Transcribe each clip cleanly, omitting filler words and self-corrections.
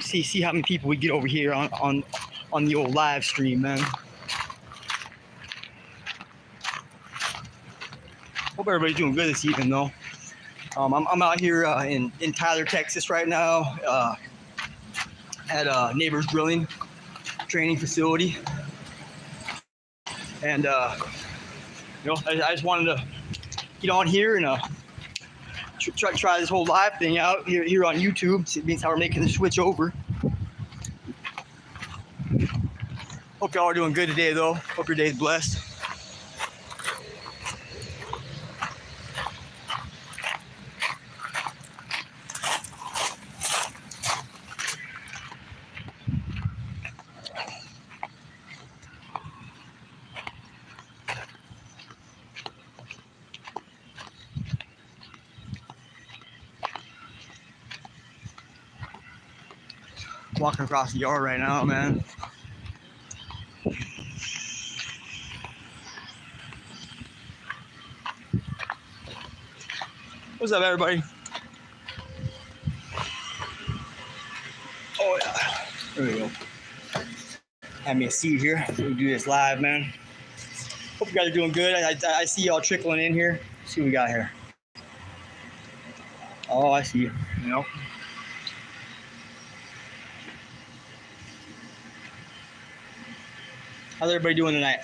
See how many people we get over here on the old live stream, man. Hope everybody's doing good this evening, though. I'm out here in Tyler, Texas right now at Neighbors Drilling training facility, and I just wanted to get on here and try this whole live thing out here on YouTube. It means how we're making the switch over. Hope y'all are doing good today, though. Hope your day's blessed. Walking across the yard right now, man. What's up, everybody? Oh yeah, there we go. Have me a seat here. We do this live, man. Hope you guys are doing good. I see y'all trickling in here. Let's see what we got here. Oh, I see you. Yep. How's everybody doing tonight?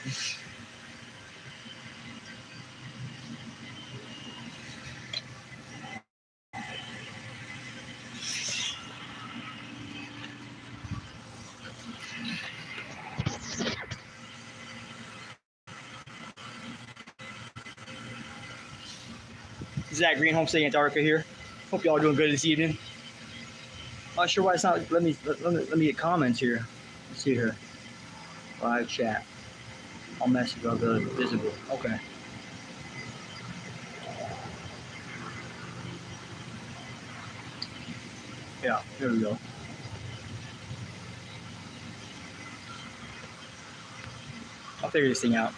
Zach Green, Homesteaders Antarctica here. Hope y'all are doing good this evening. Not sure why it's not. Let me get comments here. Let's see here. Live chat. All message are good. Visible. Okay. Yeah, there we go. I'll figure this thing out.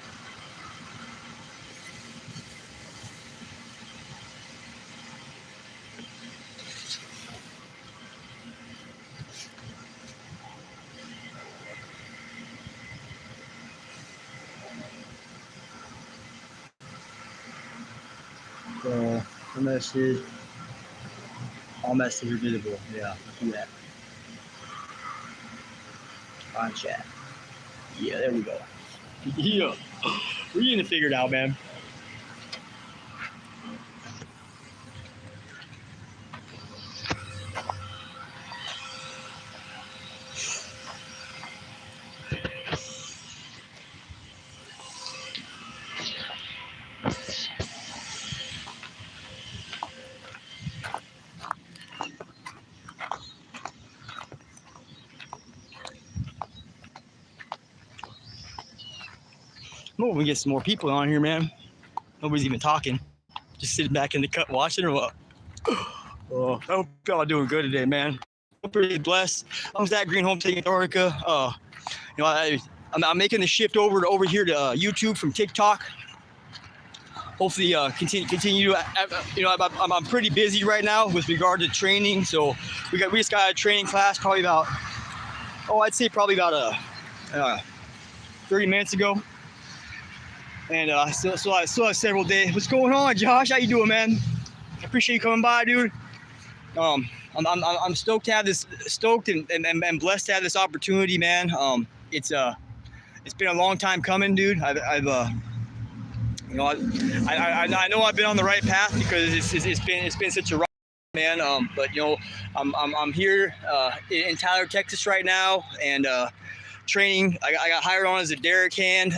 So, the message, all messages are visible. Yeah, do that. On chat. Yeah, there we go. Yeah, we're getting it figured out, man. Oh, we get some more people on here, man. Nobody's even talking. Just sitting back in the cut watching or what? Oh, I hope y'all are doing good today, man. I'm pretty blessed. I'm Zach Green, Homesteaders Antarctica. I'm making the shift over here to YouTube from TikTok. Hopefully, continue. I'm pretty busy right now with regard to training. So we just got a training class probably about 30 minutes ago. And I still have several days. What's going on, Josh? How you doing, man? I appreciate you coming by, dude. I'm stoked to have this, and blessed to have this opportunity, man. It's been a long time coming, dude. I know I've been on the right path because it's been such a rough, man. But I'm here in Tyler, Texas right now, and training. I got hired on as a derrick hand.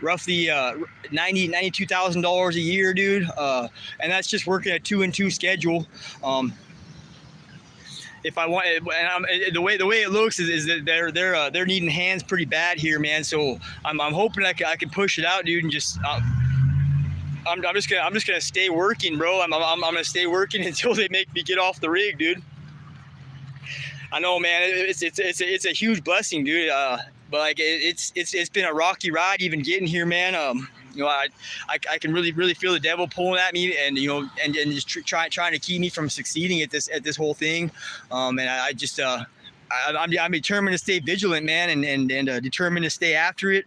Roughly $92,000 a year, dude, and that's just working a 2-and-2 schedule. If I want, and the way it looks is that they're needing hands pretty bad here, man. So I'm hoping I can push it out, dude, and just I'm just gonna stay working, bro. I'm gonna stay working until they make me get off the rig, dude. I know, man. It's a huge blessing, dude. But like it's been a rocky ride even getting here, man. You know, I can really feel the devil pulling at me, and you know, and just trying to keep me from succeeding at this whole thing. And I just I'm determined to stay vigilant, man, and determined to stay after it.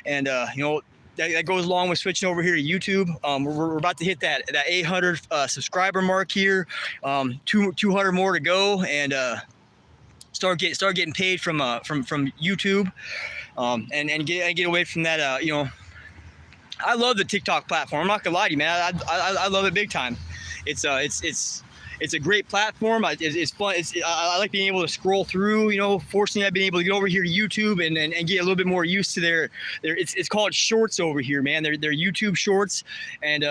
And you know, that goes along with switching over here to YouTube. We're about to hit that 800 subscriber mark here. 200 more to go, and start getting paid from YouTube, and get away from that. You know, I love the TikTok platform. I'm not gonna lie to you, man. I love it big time. It's a great platform. It's fun. I like being able to scroll through. You know, fortunately, I've been able to get over here to YouTube and get a little bit more used to their. It's called Shorts over here, man. They're YouTube Shorts, and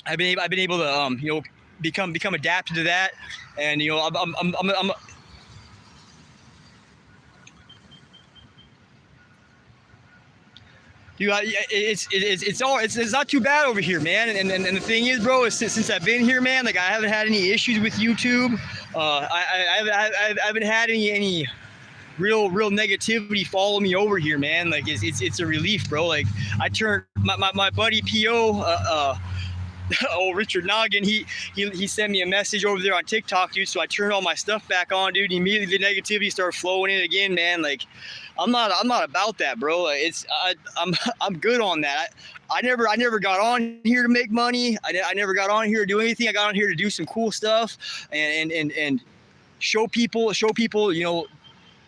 I've been able to you know, become adapted to that, and you know, I'm dude, it's not too bad over here, man. And the thing is, bro, is since I've been here, man, like I haven't had any issues with YouTube. I haven't had any real negativity follow me over here, man. Like it's a relief, bro. Like I turned my buddy PO, oh, Richard Noggin, he sent me a message over there on TikTok, dude. So I turned all my stuff back on, dude. Immediately the negativity started flowing in again, man. Like I'm not about that, bro. I'm good on that. I never got on here to make money. I never got on here to do anything. I got on here to do some cool stuff and show people, you know,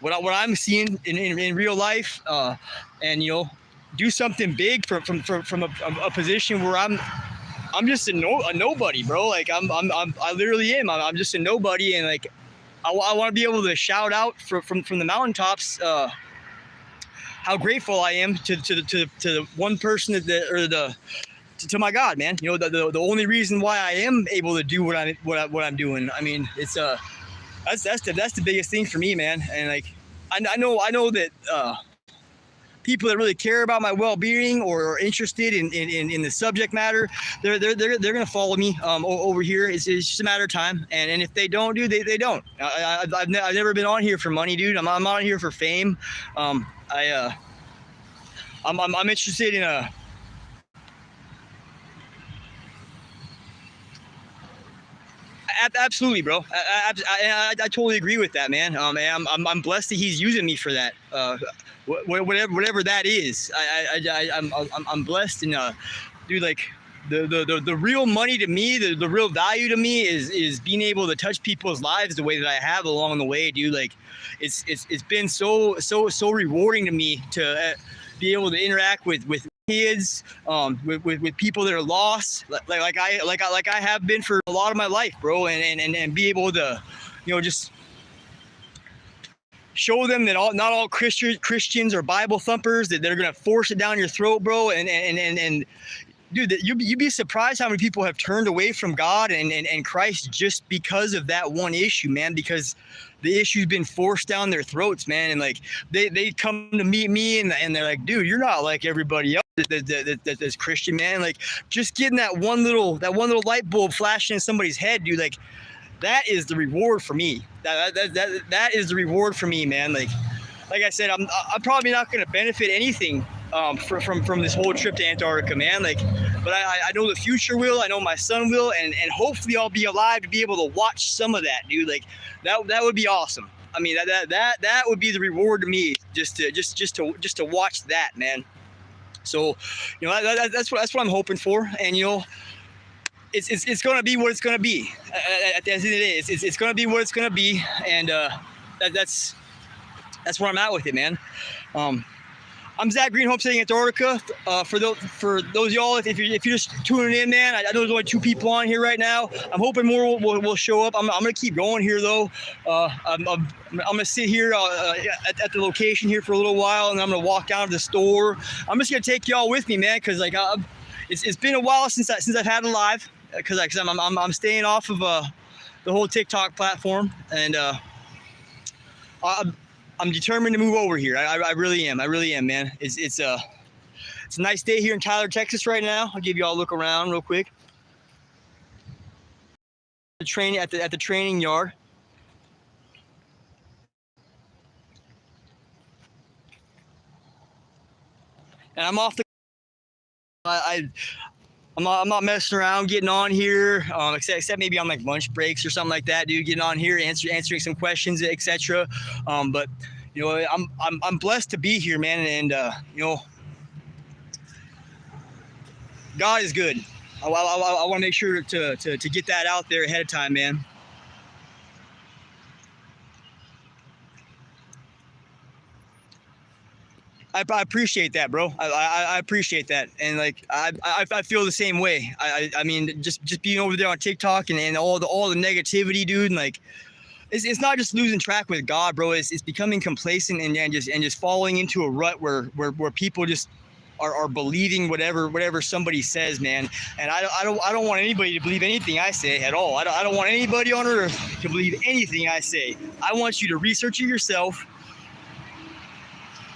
what I'm seeing in real life, and you know, do something big from a position where I'm just a nobody, bro. Like I literally am. I'm just a nobody, and like I want to be able to shout out from the mountaintops how grateful I am to the one person to my God, man. You know, the only reason why I am able to do what I'm doing. I mean, it's that's the biggest thing for me, man. And like I know that people that really care about my well-being or are interested in the subject matter, they're gonna follow me over here. It's just a matter of time, and if they don't, dude, they don't. I've never been on here for money, dude. I'm on here for fame. I'm interested in absolutely, bro. I totally agree with that, man. And I'm blessed that he's using me for that. Whatever that is, I'm blessed, and dude, like the real money to me, the real value to me is being able to touch people's lives the way that I have along the way, dude. Like it's been so rewarding to me to be able to interact with kids, with people that are lost, like I have been for a lot of my life, bro, and be able to, you know, just show them that not all Christians are Bible thumpers, that they're gonna force it down your throat, bro, and dude, you'd be surprised how many people have turned away from God and Christ just because of that one issue, man. Because the issue's been forced down their throats, man. And like they come to meet me and they're like, dude, you're not like everybody else that's Christian, man. Like just getting that one little light bulb flashing in somebody's head, dude. Like that is the reward for me. That is the reward for me, man. Like I said, I'm probably not going to benefit anything from this whole trip to Antarctica, man. Like, but I know the future will. I know my son will, and hopefully I'll be alive to be able to watch some of that, dude. Like that would be awesome. I mean, that would be the reward to me, just to watch that, man. So, you know, that's what I'm hoping for, and you know, it's gonna be what it's gonna be. At the end of the day, it's gonna be what it's gonna be, and that's where I'm at with it, man. I'm Zach Green, Homesteading Antarctica. For those y'all, if you're just tuning in, man, I know there's only 2 people on here right now. I'm hoping more will show up. I'm gonna keep going here though. I'm gonna sit here at the location here for a little while, and I'm gonna walk down to the store. I'm just gonna take y'all with me, man, because like it's been a while since I've had a live, because I'm staying off of the whole TikTok platform, and I'm determined to move over here. I really am. I really am, man. It's a nice day here in Tyler, Texas right now. I'll give you all a look around real quick. The training at the training yard. And I'm off the I'm not messing around getting on here, except maybe on like lunch breaks or something like that, dude. Getting on here, answering some questions, etc. But you know, I'm blessed to be here, man, and you know, God is good. I want to make sure to get that out there ahead of time, man. I appreciate that, bro. I appreciate that, and like I feel the same way. I mean, just being over there on TikTok and all the negativity, dude, and like it's not just losing track with God, bro. It's becoming complacent and just falling into a rut where people just are believing whatever somebody says, man. And I don't want anybody to believe anything I say at all. I don't want anybody on earth to believe anything I say. I want you to research it yourself.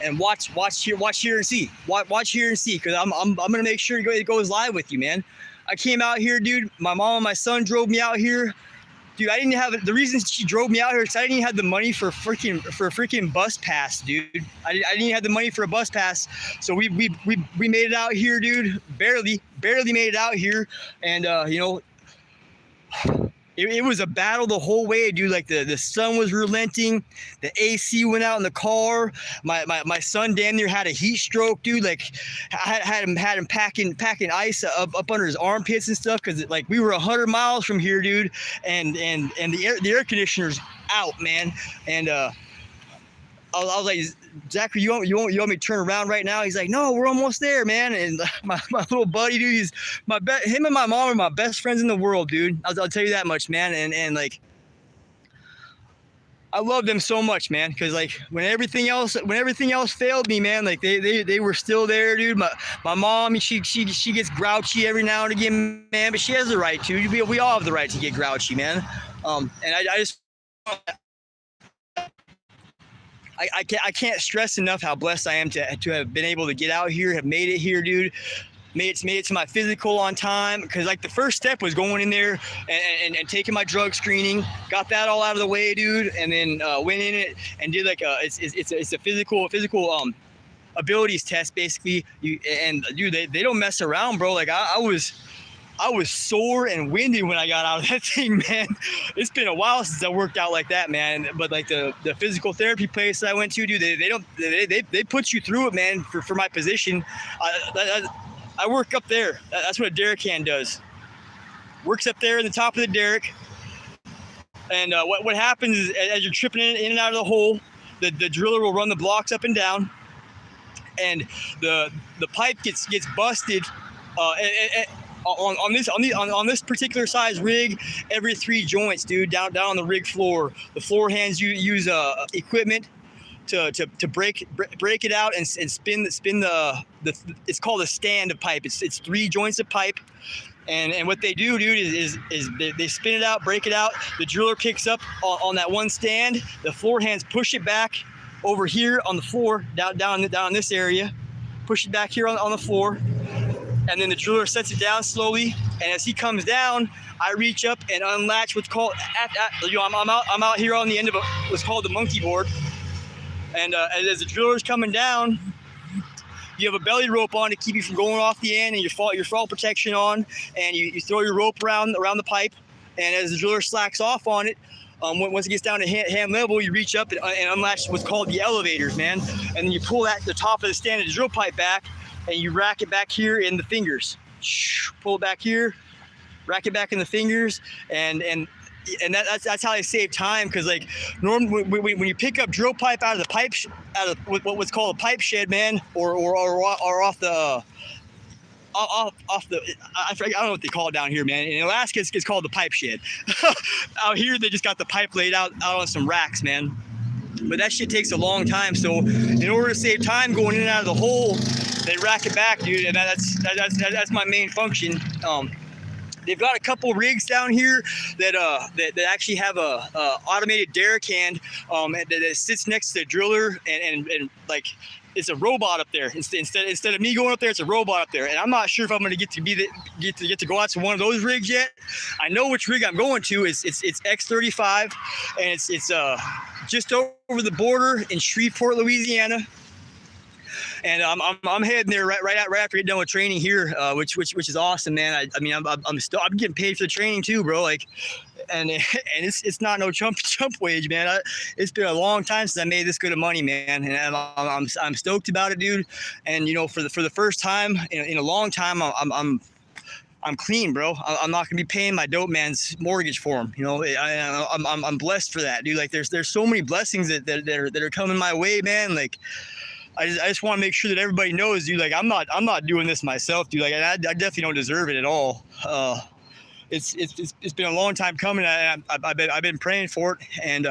And watch here and see. Watch here and see, because I'm gonna make sure it goes live with you, man. I came out here, dude. My mom and my son drove me out here, dude. I didn't have the reason she drove me out here because I didn't have the money for a freaking bus pass, dude. I didn't have the money for a bus pass, so we made it out here, dude. Barely made it out here, and you know. It was a battle the whole way, dude. Like the sun was relenting, the AC went out in the car. My son damn near had a heat stroke, dude. Like I had him packing ice up under his armpits and stuff, because like we were 100 miles from here, dude. And the air conditioner's out, man. And I was like, Zachary, you want me to turn around right now? He's like, no, we're almost there, man. And my little buddy, dude, he's him and my mom are my best friends in the world, dude. I'll tell you that much, man. And like, I love them so much, man. Cause like when everything else failed me, man, like they were still there, dude. My mom, she gets grouchy every now and again, man, but she has the right to. We all have the right to get grouchy, man. And I just. I can't stress enough how blessed I am to have been able to get out here, have made it here, dude. Made it to my physical on time, because like the first step was going in there and taking my drug screening, got that all out of the way, dude, and then went in it and did like it's a physical abilities test basically. Dude, they don't mess around, bro. Like I was sore and winded when I got out of that thing, man. It's been a while since I worked out like that, man. But like the physical therapy place that I went to, dude, they put you through it, man. For my position, I work up there. That's what a derrick hand does. Works up there in the top of the derrick. And what happens is as you're tripping in and out of the hole, the driller will run the blocks up and down, and the pipe gets busted. On this particular size rig, every 3 joints, dude, down on the rig floor. The floor hands use equipment to break it out and spin the it's called a stand of pipe. It's 3 joints of pipe, and what they do, dude, is they spin it out, break it out. The driller picks up on that one stand. The floor hands push it back over here on the floor, down this area, push it back here on the floor. And then the driller sets it down slowly, and as he comes down, I reach up and unlatch what's called. I'm out here on the end of what's called the monkey board, and as the driller's coming down, you have a belly rope on to keep you from going off the end, and your fall protection on, and you throw your rope around the pipe, and as the driller slacks off on it, once it gets down to hand level, you reach up and unlatch what's called the elevators, man, and then you pull the top of the stand of the drill pipe back. And you rack it back here in the fingers. Pull it back here, rack it back in the fingers, and that's how I save time. Because like normally when you pick up drill pipe out of what's called a pipe shed, man, or off the I don't know what they call it down here, man. In Alaska, it's called the pipe shed. Out here, they just got the pipe laid out on some racks, man. But that shit takes a long time. So in order to save time going in and out of the hole, they rack it back, dude, and that's my main function. They've got a couple rigs down here that actually have a automated derrick hand that sits next to the driller, and like it's a robot up there. Instead of me going up there, it's a robot up there. And I'm not sure if I'm going to get to go out to one of those rigs yet. I know which rig I'm going to. It's X35, and it's just over the border in Shreveport, Louisiana. And I'm heading there right after getting done with training here, which is awesome, man. I mean, I'm getting paid for the training too, bro. Like, and it's not no chump wage, man. It's been a long time since I made this good of money, man, and I'm stoked about it, dude. And you know, for the first time in a long time, I'm clean, bro. I'm not gonna be paying my dope man's mortgage for him. You know, I'm blessed for that, dude. Like, there's so many blessings that are coming my way, man. Like, I just want to make sure that everybody knows, dude. Like, I'm not doing this myself, dude. Like, I definitely don't deserve it at all. It's been a long time coming. I've been praying for it, and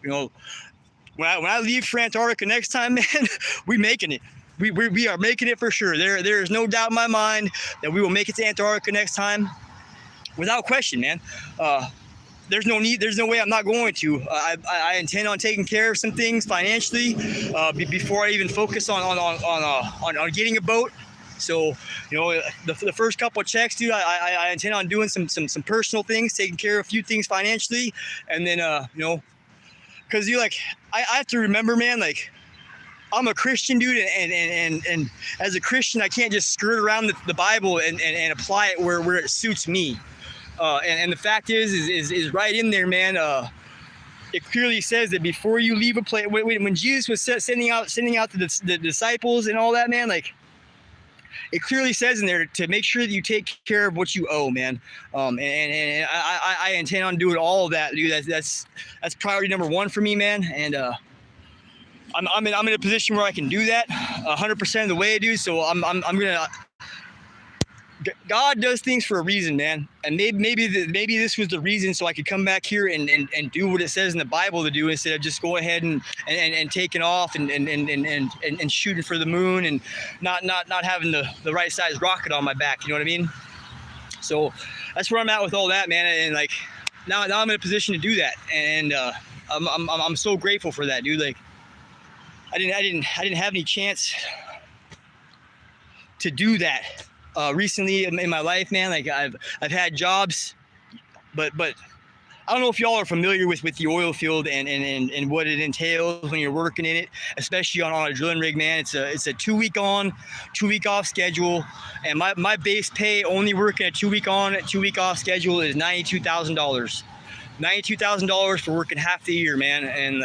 you know, when I leave for Antarctica next time, man, we making it. We are making it for sure. There is no doubt in my mind that we will make it to Antarctica next time, without question, man. There's no way I'm not going to. I intend on taking care of some things financially before I even focus on getting a boat. So, you know, the first couple of checks, dude, I intend on doing some personal things, taking care of a few things financially, and then you know, because you like I have to remember, man, like, I'm a Christian, dude, and as a Christian, I can't just skirt around the Bible and apply it where it suits me. And the fact is right in there, man. It clearly says that before you leave a place, when Jesus was sending out the disciples and all that, man, like, it clearly says in there to make sure that you take care of what you owe, man. And I intend on doing all of that, dude. That's priority number one for me, man. And I'm in a position where I can do that 100% of the way, dude. So I'm gonna. God does things for a reason, man. And maybe this was the reason, so I could come back here and do what it says in the Bible to do, instead of just go ahead and taking off and shooting for the moon and not having the right size rocket on my back. You know what I mean? So that's where I'm at with all that, man. And like now I'm in a position to do that, and I'm so grateful for that, dude. Like, I didn't have any chance to do that recently in my life, man. Like, I've had jobs, but I don't know if y'all are familiar with the oil field and what it entails when you're working in it, especially on a drilling rig, man. It's a 2 week on, 2 week off schedule, and my base pay only working a 2 week on, 2 week off schedule is $92,000. $92,000 for working half the year, man. And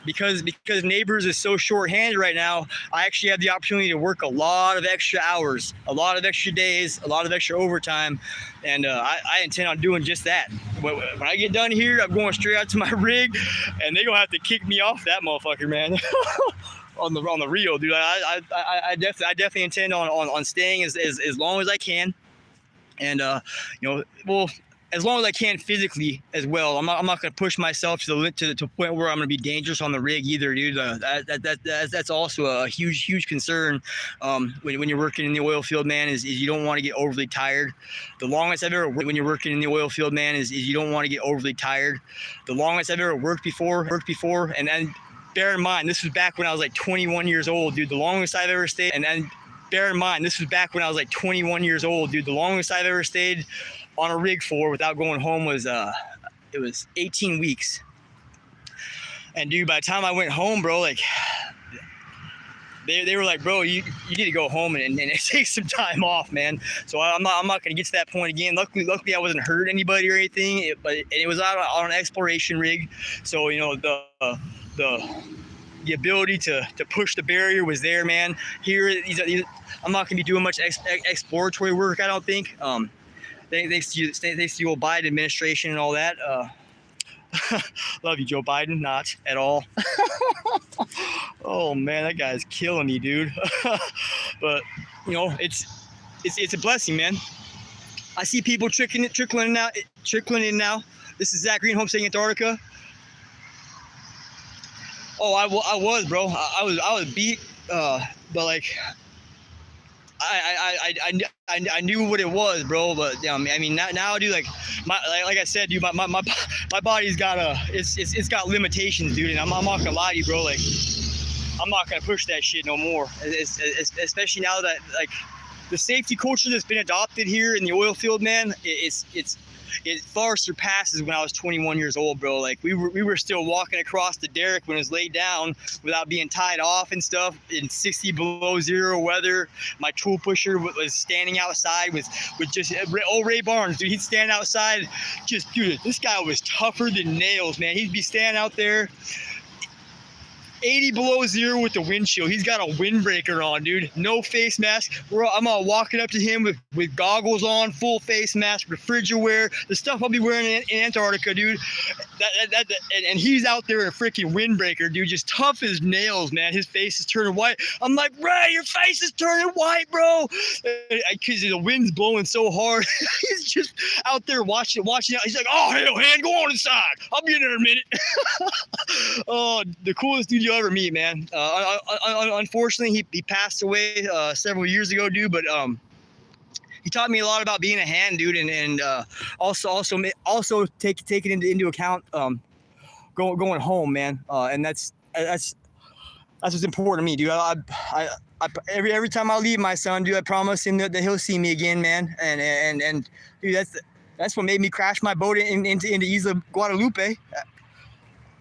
because Neighbors is so short-handed right now, I actually have the opportunity to work a lot of extra hours, a lot of extra days, a lot of extra overtime, and I intend on doing just that. When I get done here, I'm going straight out to my rig, and they're gonna have to kick me off that motherfucker, man. on the real, dude. I definitely intend on staying as long as I can, and you know, well, as long as I can physically as well. I'm not going to push myself to the point where I'm going to be dangerous on the rig either, dude. That's also a huge concern when you're working in the oil field, man. Is you don't want to get overly tired. The longest I've ever worked when you're working in the oil field, man, is you don't want to get overly tired. The longest I've ever worked before, and then bear in mind, this was back when I was like 21 years old, dude. The longest I've ever stayed, and then bear in mind, this was back when I was like 21 years old, dude. The longest I've ever stayed on a rig for without going home was it was 18 weeks. And dude, by the time I went home, bro, like they were like, bro, you need to go home and take some time off, man. So I'm not gonna get to that point again. Luckily I wasn't hurt anybody or anything, but it was out on an exploration rig, so you know the ability to push the barrier was there, man. Here, I'm not gonna be doing much exploratory work, I don't think. Thanks to the old Biden administration and all that. Love you, Joe Biden. Not at all. Oh man, that guy's killing me, dude. But you know, it's a blessing, man. I see people trickling in now. This is Zach Green, Homesteading Antarctica. Oh, I was, bro. I was beat, but like. I knew what it was, bro, but I mean now, dude, like I said, dude, my body's got it's got limitations, dude, and I'm not gonna lie to you, bro. Like, I'm not gonna push that shit no more, especially now that like the safety culture that's been adopted here in the oil field, man. It's it far surpasses when I was 21 years old, bro. Like we were still walking across the derrick when it was laid down without being tied off and stuff in 60 below zero weather. My tool pusher was standing outside with just old Ray Barnes, dude. He'd stand outside, just dude. This guy was tougher than nails, man. He'd be standing out there 80 below zero with the wind chill. He's got a windbreaker on, dude. No face mask. I'm all walking up to him with goggles on, full face mask, refrigerator, the stuff I'll be wearing in Antarctica, dude. And he's out there in a freaking windbreaker, dude, just tough as nails, man. His face is turning white. I'm like, Ray, your face is turning white, bro. Because the wind's blowing so hard. He's just out there watching out. He's like, oh, hell, man, go on inside. I'll be in there in a minute. Oh, the coolest dude you ever meet, man. Unfortunately, he passed away several years ago, dude. But he taught me a lot about being a hand, dude, and also taking into account going home, man. And that's what's important to me, dude. Every time I leave my son, dude, I promise him that he'll see me again, man. And dude, that's what made me crash my boat into Isla Guadalupe.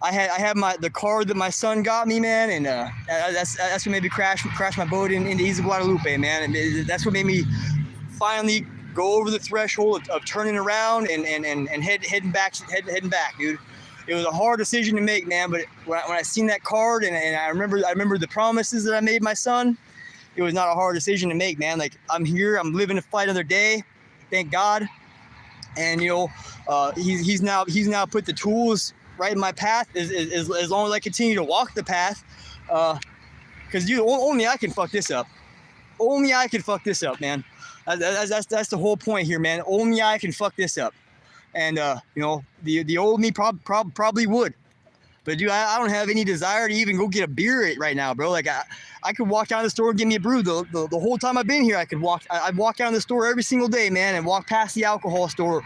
I had the car that my son got me, man, and that's what made me crash my boat into Isla Guadalupe, man. And that's what made me finally go over the threshold of turning around and heading back, dude. It was a hard decision to make, man. But when I seen that card and I remember the promises that I made my son, it was not a hard decision to make, man. Like, I'm here, I'm living to fight another day, thank God. And he's now put the tools right in my path as long as I continue to walk the path, because dude, only I can fuck this up. Only I can fuck this up, man. That's the whole point here, man. Only I can fuck this up. And the old me probably would, but dude, I don't have any desire to even go get a beer right now, bro. Like I could walk down the store and get me a brew. The whole time I've been here, I'd walk down the store every single day, man, and walk past the alcohol store.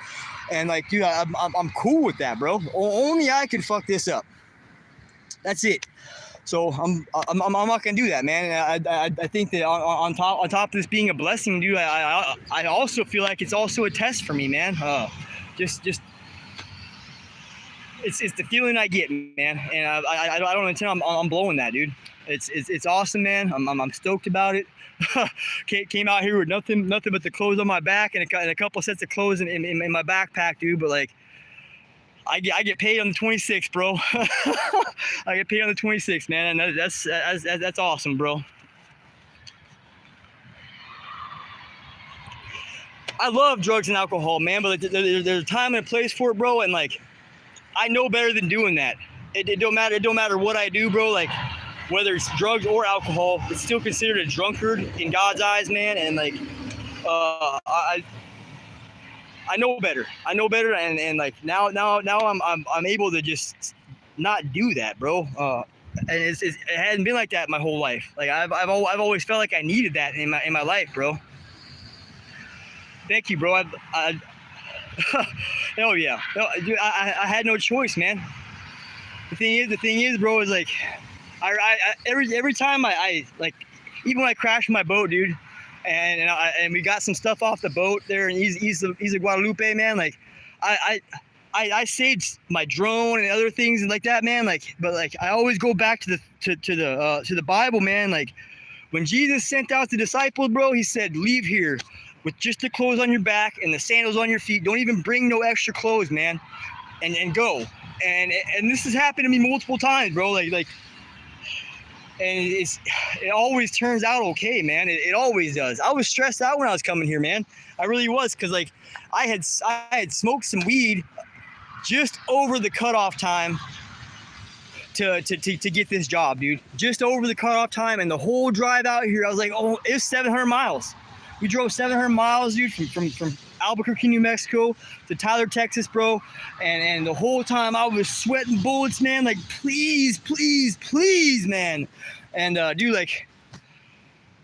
And like, dude, I'm cool with that, bro. Only I can fuck this up. That's it. So I'm not gonna do that, man. And I think that on top of this being a blessing, dude, I also feel like it's also a test for me, man. Just it's the feeling I get, man. And I don't intend on blowing that, dude. It's awesome, man. I'm stoked about it. Came out here with nothing but the clothes on my back and a couple sets of clothes in my backpack, dude. But like, I get paid on the 26th, bro. I get paid on the 26th, man, and that's awesome, bro. I love drugs and alcohol, man, but there's a time and a place for it, bro. And like, I know better than doing that. It don't matter what I do, bro. Like, whether it's drugs or alcohol, it's still considered a drunkard in God's eyes, man. And like, I know better. I know better, and like now I'm able to just not do that, bro. And it hasn't been like that my whole life. Like I've always felt like I needed that in my life, bro. Thank you, bro. Hell yeah. No, dude, I had no choice, man. The thing is, bro, is like, every time I like, even when I crashed my boat, dude, and we got some stuff off the boat there in Isla Guadalupe, man. Like, I saved my drone and other things and like that, man. Like, but like, I always go back to the Bible, man. Like, when Jesus sent out the disciples, bro, he said, leave here with just the clothes on your back and the sandals on your feet. Don't even bring no extra clothes, man, and go. And this has happened to me multiple times, bro. Like, and it always turns out okay, man. It always does. I was stressed out when I was coming here, man. I really was, because like, I had smoked some weed just over the cutoff time to get this job, dude. Just over the cutoff time, and the whole drive out here, I was like, oh, it's 700 miles. We drove 700 miles, dude, from Albuquerque, New Mexico to Tyler, Texas, bro. And the whole time I was sweating bullets, man. Like, please, please, please, man. And dude, like,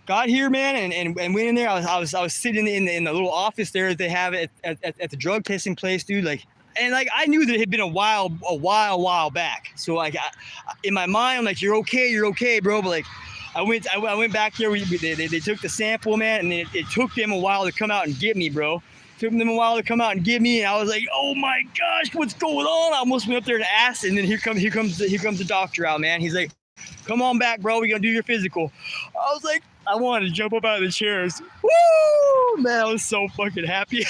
got here, man, and went in there. I was sitting in the little office there that they have at the drug testing place, dude. Like, and like, I knew that it had been a while back. So like, in my mind, I'm like, you're okay, bro. But like, I went back there. They took the sample, man, and it took them a while to come out and get me, bro. Took them a while to come out and get me, and I was like, "Oh my gosh, what's going on?" I almost went up there and asked, and then here comes the doctor out, man. He's like, "Come on back, bro. We're gonna do your physical." I was like, I wanted to jump up out of the chairs. Woo, man! I was so fucking happy.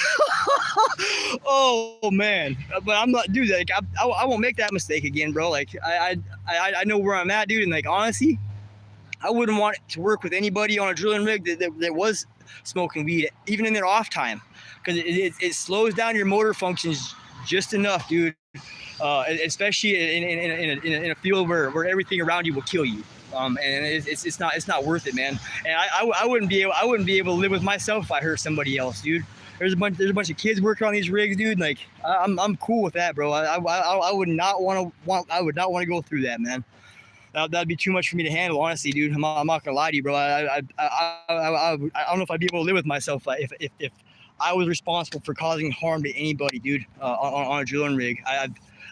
Oh man, but I'm not, dude. Like, I won't make that mistake again, bro. Like, I know where I'm at, dude, and like honestly, I wouldn't want to work with anybody on a drilling rig that was smoking weed, even in their off time, because it slows down your motor functions just enough, dude. Especially in a field where everything around you will kill you. And it's not worth it, man. And I wouldn't be able to live with myself if I hurt somebody else, dude. There's a bunch of kids working on these rigs, dude. Like I'm cool with that, bro. I would not want to go through that, man. That'd be too much for me to handle, honestly, dude. I'm not gonna lie to you, bro. I don't know if I'd be able to live with myself if I was responsible for causing harm to anybody, dude, on a drilling rig.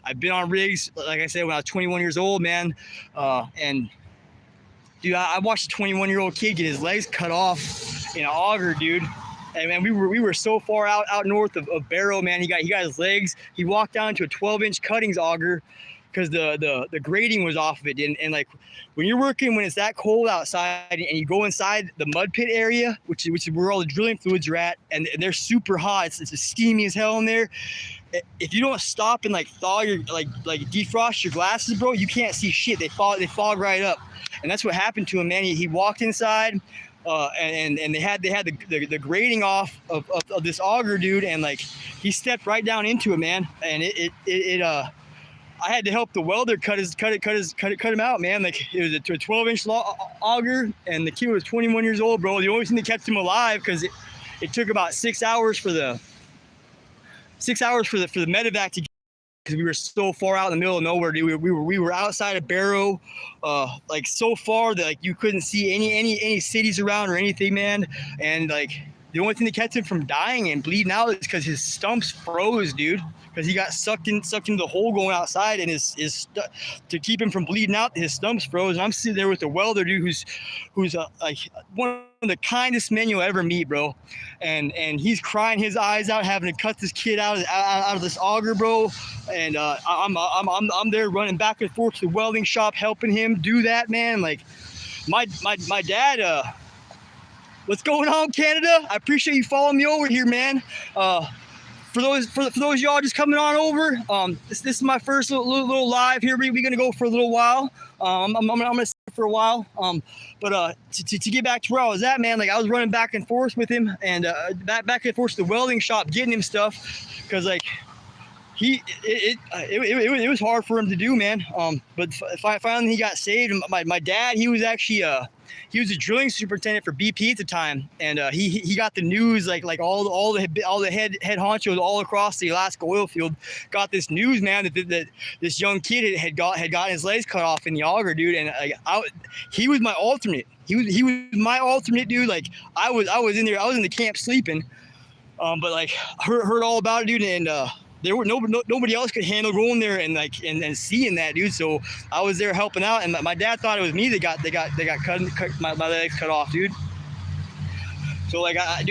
I've been on rigs, like I said, when I was 21 years old, man, and dude, I watched a 21-year-old kid get his legs cut off in an auger, dude. And man, we were so far out north of Barrow, man. He got his legs. He walked down to a 12-inch cuttings auger because the grading was off of it. And like when you're working when it's that cold outside and you go inside the mud pit area, which is where all the drilling fluids are at, and they're super hot. It's steamy as hell in there. If you don't stop and like thaw your like defrost your glasses, bro, you can't see shit. They fog right up. And that's what happened to him, man. He walked inside, and they had the grading off of this auger, dude, and like he stepped right down into it, man. And I had to help the welder cut him out, man. Like it was a 12-inch auger, and the kid was 21 years old, bro. The only thing that kept him alive, because it took about 6 hours for the medevac to get, because we were so far out in the middle of nowhere, dude. We were outside of Barrow, like so far that like you couldn't see any cities around or anything, man. And like the only thing that kept him from dying and bleeding out is because his stumps froze, dude. Because he got sucked into the hole going outside, and to keep him from bleeding out, his stumps froze. And I'm sitting there with the welder, dude, who's like one of the kindest men you'll ever meet, bro. And he's crying his eyes out, having to cut this kid out of this auger, bro. And I'm there running back and forth to the welding shop, helping him do that, man. Like my dad. What's going on, Canada? I appreciate you following me over here, man. For those y'all just coming on over, this is my first little live here. We're gonna go for a little while. I'm gonna sit for a while. But to get back to where I was at, man, like I was running back and forth with him, and back and forth to the welding shop, getting him stuff, because like it was hard for him to do, man. But finally he got saved. My dad, he was actually he was a drilling superintendent for BP at the time, and he got the news, like all the head honchos all across the Alaska oil field got this news, man, that this young kid had gotten his legs cut off in the auger, dude. And he was my alternate. He was my alternate, dude. Like I was in there, I was in the camp sleeping, but like heard all about it, dude. And there were nobody else could handle going there and seeing that, dude. So I was there helping out, and my dad thought it was me that got my legs cut off, dude. So like I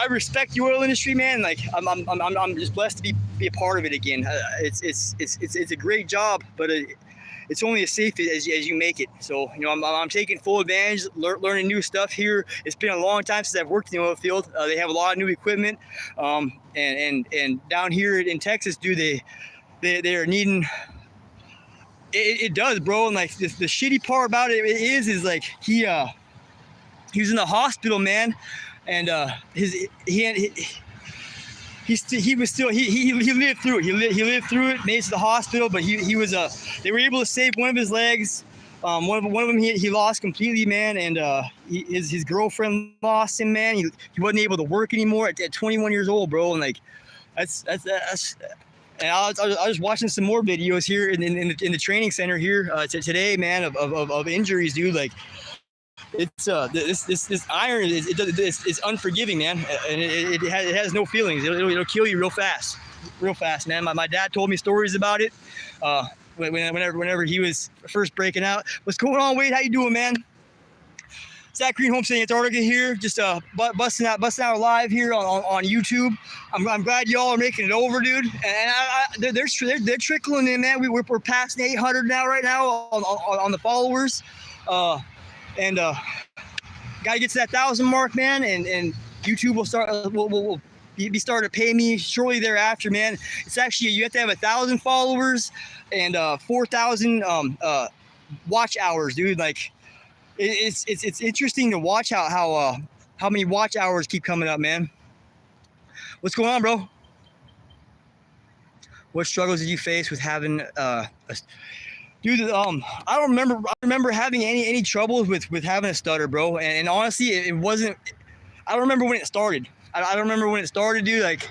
respect the oil industry, man. Like I'm just blessed to be a part of it again. It's a great job, but it's only as safe as you make it. So, you know, I'm taking full advantage, learning new stuff here. It's been a long time since I've worked in the oil field. They have a lot of new equipment, and down here in Texas, dude, they are needing. It does, bro. And like the shitty part about it is like he was in the hospital, man, and he lived through it. He lived through it, made it to the hospital, but he was they were able to save one of his legs. One of them he lost completely, man, and his girlfriend lost him, man. He wasn't able to work anymore at 21 years old, bro. And like that's. And I was watching some more videos here in the training center here today, man, of injuries, dude. Like it's this iron is unforgiving, man, and it has no feelings. It'll kill you real fast, man. My dad told me stories about it whenever he was first breaking out. What's going on, Wade? How you doing, man? Zach Green Homesteading Antarctica here, just busting out live here on YouTube. I'm glad y'all are making it over, dude. And they're trickling in, man. We're past 800 right now on the followers, and gotta get to that 1,000 mark, man. And YouTube will start will be starting to pay me shortly thereafter, man. It's actually, you have to have 1,000 followers and 4,000 watch hours, dude. Like, it's interesting to watch how many watch hours keep coming up, man. What's going on, bro? What struggles did you face with having dude? I don't remember having any troubles with having a stutter, bro. And honestly, it wasn't. I don't remember when it started. I don't remember when it started, dude. Like,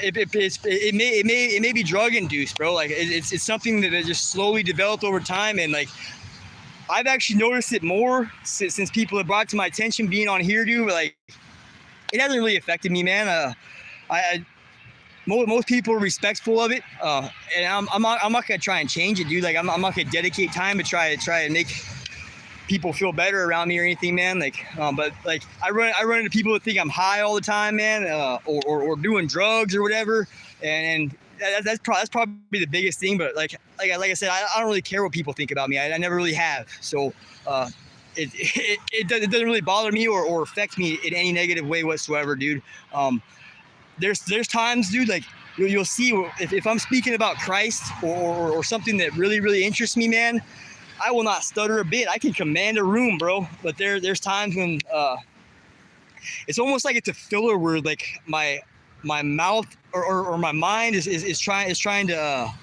it may be drug induced, bro. Like, it's something that just slowly developed over time, and like, I've actually noticed it more since people have brought it to my attention being on here, dude. But like, it hasn't really affected me, man. Most people are respectful of it, and I'm not gonna try and change it, dude. Like, I'm not gonna dedicate time to try and make people feel better around me or anything, man. Like, but like, I run into people that think I'm high all the time, man, or doing drugs or whatever, and that's probably the biggest thing. But like I said, I don't really care what people think about me. I never really have. So it doesn't really bother me or affect me in any negative way whatsoever, dude. There's times, dude, like you'll see if I'm speaking about Christ or something that really interests me, man, I will not stutter a bit. I can command a room, bro. But there's times when it's almost like it's a filler word, like my mouth or my mind is trying to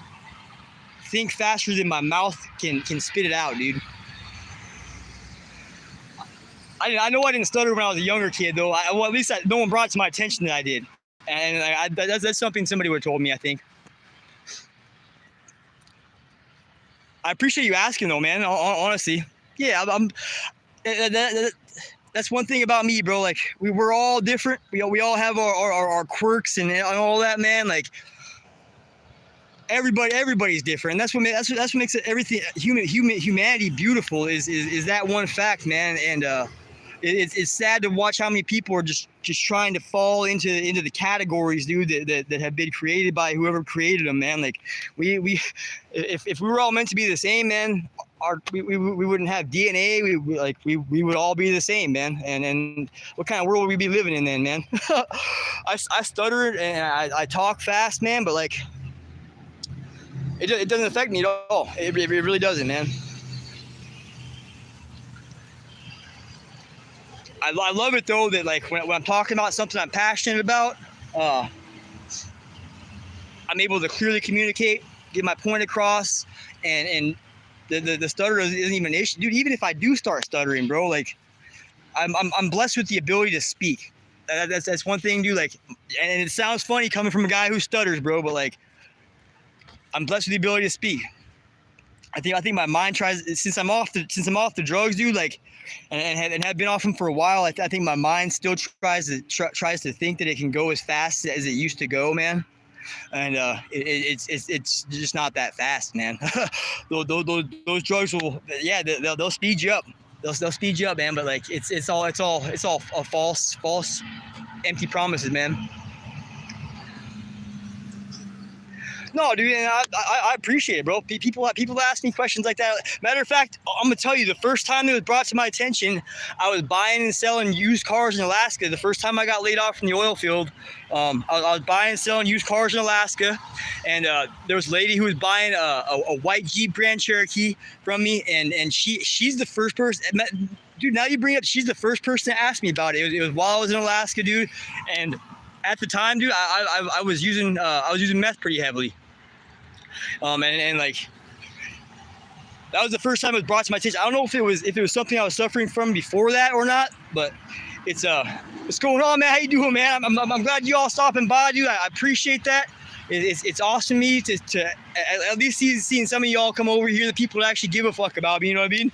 think faster than my mouth can spit it out, dude. I know I didn't stutter when I was a younger kid, though. Well, at least no one brought it to my attention that I did, and that's something somebody would have told me, I think. I appreciate you asking, though, man. Honestly, yeah, that's one thing about me, bro. Like, we're all different. We all have our quirks and all that, man. Like, everybody's different, and that's what makes it everything humanity beautiful is that one fact, man. And it's sad to watch how many people are just trying to fall into the categories, dude, that have been created by whoever created them, man. Like, if we were all meant to be the same, man, we wouldn't have DNA. We would all be the same, man. And what kind of world would we be living in then, man? I stutter and I talk fast, man, but like, it doesn't affect me at all. It really doesn't, man. I love it, though, that like when I'm talking about something I'm passionate about, I'm able to clearly communicate, get my point across, and the stutter isn't even an issue, dude. Even if I do start stuttering, bro, like I'm blessed with the ability to speak. That's one thing, dude. Like, and it sounds funny coming from a guy who stutters, bro, but like, I'm blessed with the ability to speak. I think my mind tries, since I'm off the drugs, dude, like, and have been off them for a while. I think my mind still tries to think that it can go as fast as it used to go, man. And it's just not that fast, man. those drugs will, yeah, they'll speed you up. They'll speed you up, man. But like, it's all a false, empty promises, man. No, dude, and I appreciate it, bro. People ask me questions like that. Matter of fact, I'm gonna tell you, the first time it was brought to my attention, I was buying and selling used cars in Alaska. The first time I got laid off from the oil field, I was buying and selling used cars in Alaska, and there was a lady who was buying a white Jeep Grand Cherokee from me, and she's the first person. Dude, now you bring up, she's the first person to ask me about it. It was while I was in Alaska, dude, and at the time, dude, I was using meth pretty heavily, and like, that was the first time it was brought to my attention. I don't know if it was something I was suffering from before that or not, but it's what's going on, man? How you doing, man? I'm glad you all stopping by, dude. I appreciate that. It's awesome to me to at least seeing some of y'all come over here, the people that actually give a fuck about me, you know what I mean?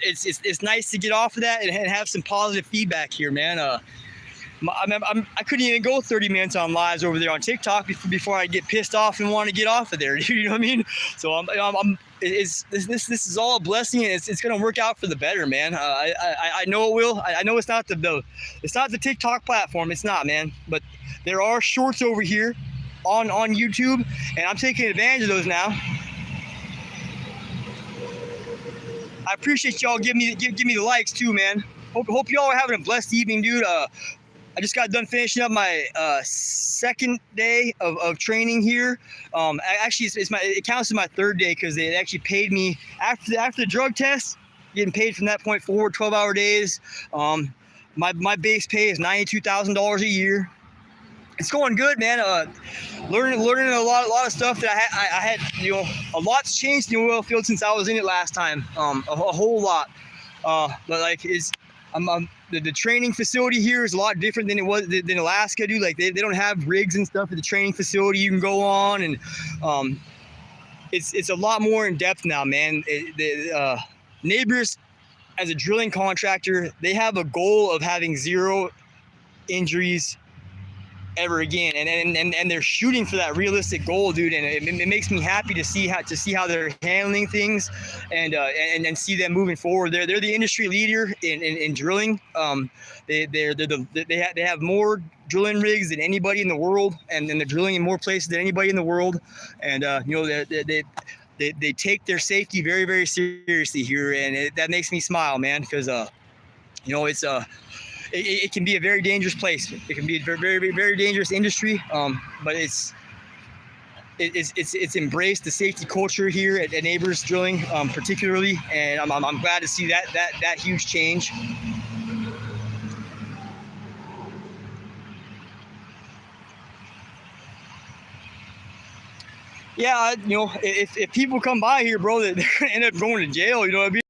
It's nice to get off of that and have some positive feedback here, man. I couldn't even go 30 minutes on lives over there on TikTok before I get pissed off and want to get off of there. You know what I mean? So this is all a blessing, and it's gonna work out for the better, man. I know it will. I know it's not the TikTok platform. It's not, man. But there are shorts over here on YouTube, and I'm taking advantage of those now. I appreciate y'all give me the likes too, man. Hope y'all are having a blessed evening, dude. I just got done finishing up my second day of training here. Actually, it counts as my third day because they actually paid me after the drug test. Getting paid from that point forward, 12-hour days. My base pay is $92,000 a year. It's going good, man. Learning a lot of stuff that I had. You know, a lot's changed in the oil field since I was in it last time. A whole lot. But like the training facility here is a lot different than it was than Alaska, dude. Like they don't have rigs and stuff at the training facility you can go on, and it's a lot more in depth now, man. Neighbors, as a drilling contractor, they have a goal of having 0 injuries ever again, and they're shooting for that realistic goal, dude. And it makes me happy to see how they're handling things, and see them moving forward. They're the industry leader in drilling. They have more drilling rigs than anybody in the world, and they're drilling in more places than anybody in the world. And you know, they take their safety very, very seriously here, and that makes me smile, man, because you know, it can be a very dangerous place. It can be a very, very, very dangerous industry. But it's embraced the safety culture here at Neighbors Drilling, particularly, and I'm glad to see that huge change. Yeah, you know, if people come by here, bro, they're gonna end up going to jail. You know what I mean?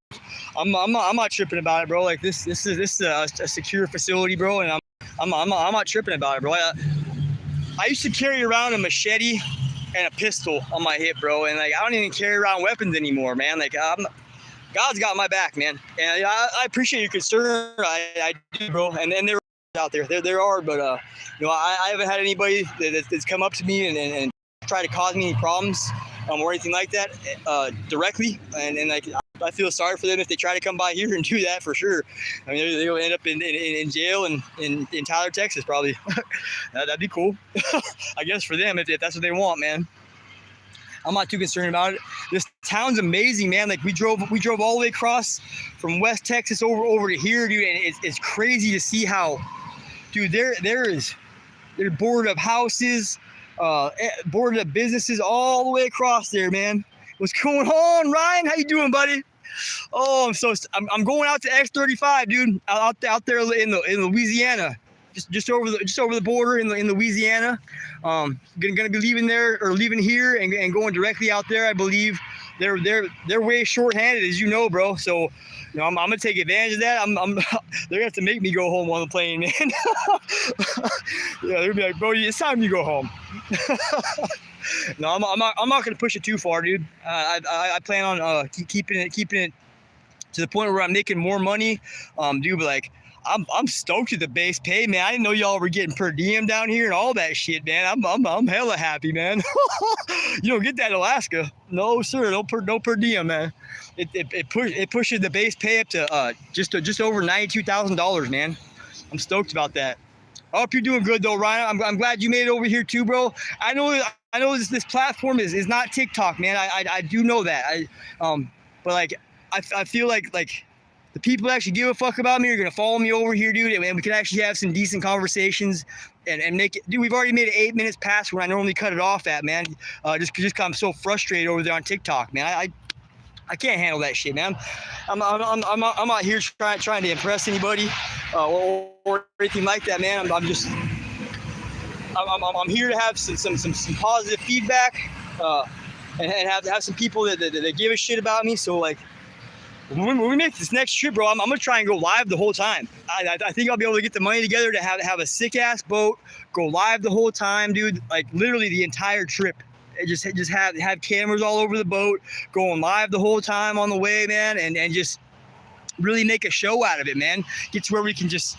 I'm not tripping about it, bro. Like this is a secure facility, bro, and I'm not tripping about it, bro. I used to carry around a machete and a pistol on my hip, bro, and like I don't even carry around weapons anymore, man. Like God's got my back, man, and I appreciate your concern. I do, bro, and they're out there. There are, but you know, I haven't had anybody that's come up to me and try to cause me any problems or anything like that directly, and like I feel sorry for them if they try to come by here and do that, for sure. I mean, they'll end up in jail in Tyler, Texas, probably. That'd be cool, I guess, for them if that's what they want, man. I'm not too concerned about it. This town's amazing, man. Like we drove all the way across from West Texas over to here, dude, and it's crazy to see how, dude, they're boarded up houses, boarded up businesses all the way across there, man. What's going on, Ryan? How you doing, buddy? Oh, I'm going out to X35, dude. Out there in Louisiana, just over the border in Louisiana. Gonna be leaving there, or leaving here and going directly out there. I believe they're way short-handed, as you know, bro. So, you know, I'm gonna take advantage of that. They're gonna have to make me go home on the plane, man. Yeah, they're gonna be like, bro, it's time you go home. No, I'm not gonna push it too far, dude. I plan on keeping it to the point where I'm making more money, dude. But like, I'm stoked at the base pay, man. I didn't know y'all were getting per diem down here and all that shit, man. I'm hella happy, man. You don't get that in Alaska, no sir. No per diem, man. It pushes the base pay up to just over $92,000, man. I'm stoked about that. I hope you're doing good though, Ryan. I'm glad you made it over here too, bro. I know this platform is not TikTok, man. I do know that. But like I feel like the people that actually give a fuck about me are gonna follow me over here, dude, and we can actually have some decent conversations and make it. Dude, we've already made it 8 minutes past when I normally cut it off at, man. Just because I'm so frustrated over there on TikTok, man. I can't handle that shit, man. I'm not here trying to impress anybody or anything like that, man. I'm here to have some positive feedback and have some people that give a shit about me. So like, when we make this next trip, bro, I'm gonna try and go live the whole time. I think I'll be able to get the money together to have a sick ass boat, go live the whole time, dude. Like literally the entire trip. Just have cameras all over the boat, going live the whole time on the way, man, and just really make a show out of it, man. Get to where we can just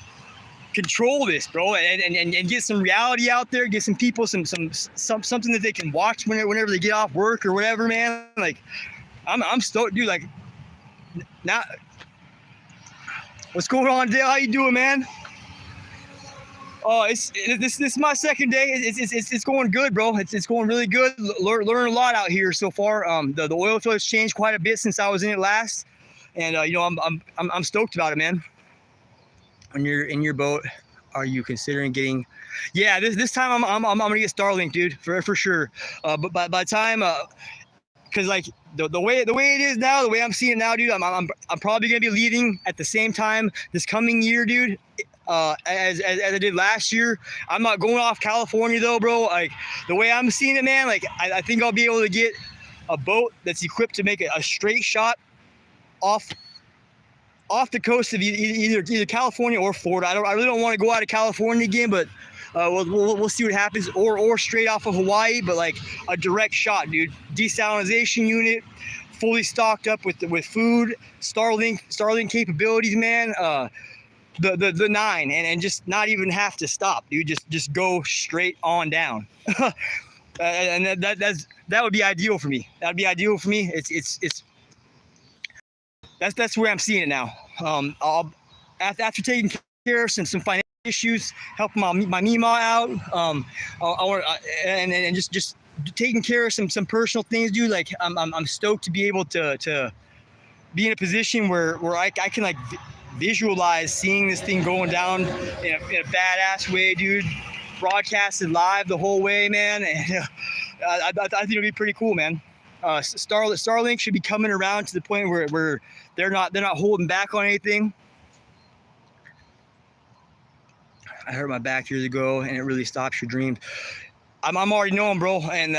control this, bro, and get some reality out there, get some people something that they can watch whenever they get off work or whatever, man. Like, I'm stoked, dude. Like, now, what's going on, Dale? How you doing, man? Oh, this is my second day. It's going good, bro. It's going really good. Learn a lot out here so far. The oil field has changed quite a bit since I was in it last, and you know, I'm stoked about it, man. When you're in your boat, are you considering getting? Yeah, this time I'm gonna get Starlink, dude, for sure. But by the time, cause like the way it is now, the way I'm seeing it now, dude, I'm probably gonna be leaving at the same time this coming year, dude. As I did last year. I'm not going off California though, bro. Like, the way I'm seeing it, man, like I think I'll be able to get a boat that's equipped to make a straight shot off the coast of either California or Florida. I really don't want to go out of California again, but we'll see what happens. Or straight off of Hawaii, but like a direct shot, dude. Desalinization unit, fully stocked up with food, Starlink capabilities, man. The 9 and just not even have to stop, dude. Just go straight on down. And that would be ideal for me. That would be ideal for me. That's where I'm seeing it now. I'll after taking care of some financial issues, helping my Mima out, and just taking care of some personal things, dude. Like, I'm stoked to be able to be in a position where I can like visualize seeing this thing going down in a badass way, dude. Broadcasted live the whole way, man. And I think it'll be pretty cool, man. Starlink should be coming around to the point where they're not holding back on anything. I hurt my back years ago, and it really stops your dreams. I'm already knowing, bro. And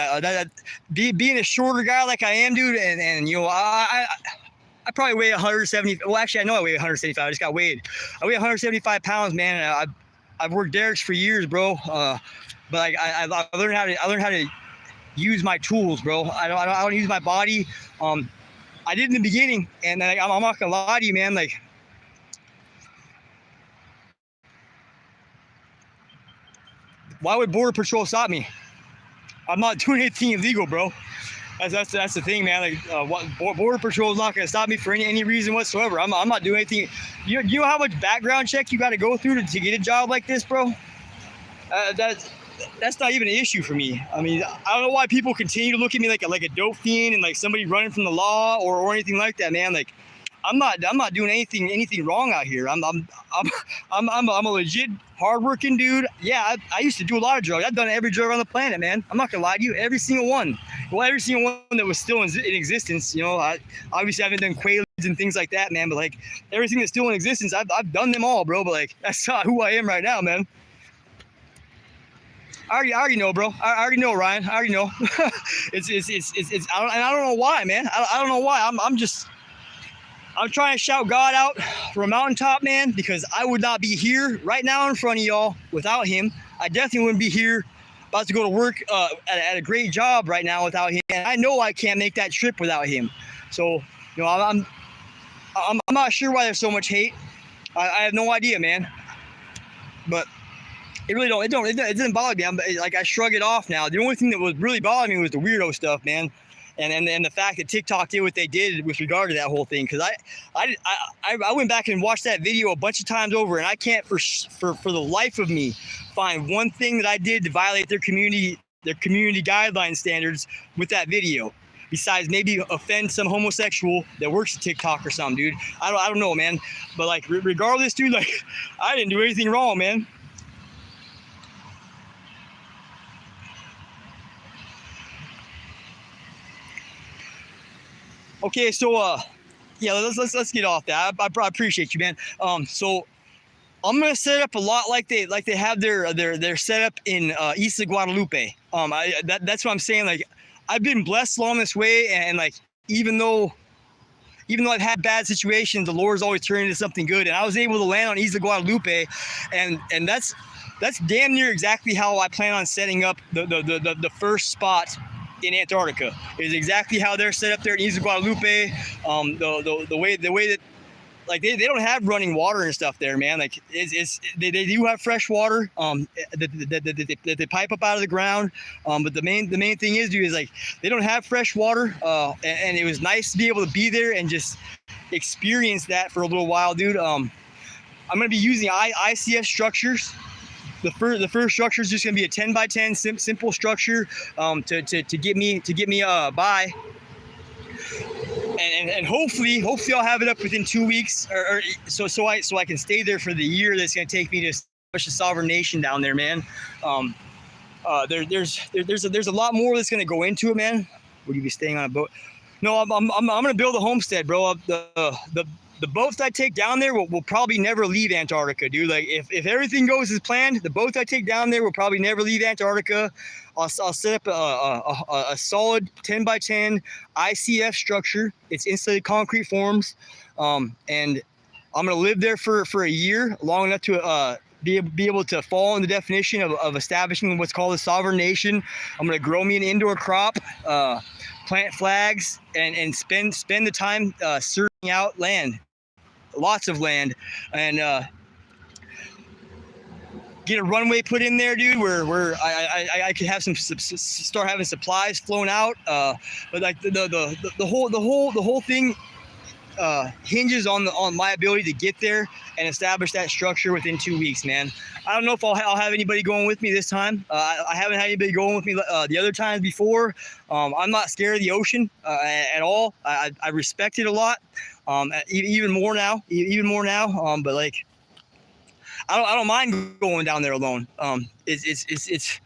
being a shorter guy like I am, dude, and you know, I probably weigh 170. Well, actually, I know I weigh 175. I just got weighed. I weigh 175 pounds, man. And I've worked derricks for years, bro. But like I learned how to use my tools, bro. I don't use my body. I did in the beginning, and like, I'm not gonna lie to you, man. Like, why would Border Patrol stop me? I'm not doing anything illegal, bro. That's the thing, man. Like, Border Patrol is not going to stop me for any reason whatsoever. I'm not doing anything. You know how much background check you got to go through to get a job like this, bro? That's not even an issue for me. I mean, I don't know why people continue to look at me like a dope fiend and like somebody running from the law or anything like that, man. Like, I'm not doing anything wrong out here. I'm a legit hardworking dude. Yeah, I used to do a lot of drugs. I've done every drug on the planet, man. I'm not gonna lie to you. Every single one. Well, every single one that was still in existence. You know, I obviously haven't done Quaaludes and things like that, man. But like, everything that's still in existence, I've done them all, bro. But like, that's not who I am right now, man. I already know, bro. I already know, Ryan. I already know. it's I don't know why, man. I don't know why. I'm trying to shout God out from a mountaintop, man, because I would not be here right now in front of y'all without him. I definitely wouldn't be here about to go to work at a great job right now without him. And I know I can't make that trip without him. So, you know, I'm not sure why there's so much hate. I have no idea, man. But it really it doesn't bother me. I shrug it off now. The only thing that was really bothering me was the weirdo stuff, man. And the fact that TikTok did what they did with regard to that whole thing, because I went back and watched that video a bunch of times over, and I can't for the life of me find one thing that I did to violate their community guideline standards with that video, besides maybe offend some homosexual that works at TikTok or something, dude. I don't know, man. But like, regardless, dude, like, I didn't do anything wrong, man. Okay, so yeah, let's get off that. I appreciate you, man. So I'm gonna set up a lot like they have their setup in Isla Guadalupe. That's what I'm saying. Like, I've been blessed along this way, and like, even though I've had bad situations, the Lord's always turned into something good, and I was able to land on Isla Guadalupe, and that's damn near exactly how I plan on setting up the first spot in Antarctica. Is exactly how they're set up there in Isla Guadalupe. The way that like they don't have running water and stuff there, man. Like they do have fresh water that they pipe up out of the ground. But the main thing is, dude, is like they don't have fresh water. And it was nice to be able to be there and just experience that for a little while, dude. I'm gonna be using ICF structures. The first structure is just gonna be a 10 by 10 simple structure to get me by. And hopefully I'll have it up within 2 weeks, or so I can stay there for the year that's gonna take me to establish a sovereign nation down there, man. There's a lot more that's gonna go into it, man. Would you be staying on a boat? No, I'm gonna build a homestead, bro. The boats I take down there will probably never leave Antarctica, dude. Like if everything goes as planned, the boats I take down there will probably never leave Antarctica. I'll set up a solid 10 by 10 ICF structure. It's insulated concrete forms, and I'm gonna live there for a year, long enough to be able to fall in the definition of establishing what's called a sovereign nation. I'm gonna grow me an indoor crop, plant flags, and spend the time serving out land, lots of land, and get a runway put in there, dude, where I could have start having supplies flown out. But like the whole thing hinges on my ability to get there and establish that structure within 2 weeks, man. I don't know if I'll have anybody going with me this time. I haven't had anybody going with me the other times before. I'm not scared of the ocean at all. I respect it a lot, even more now. But like, I don't mind going down there alone. It's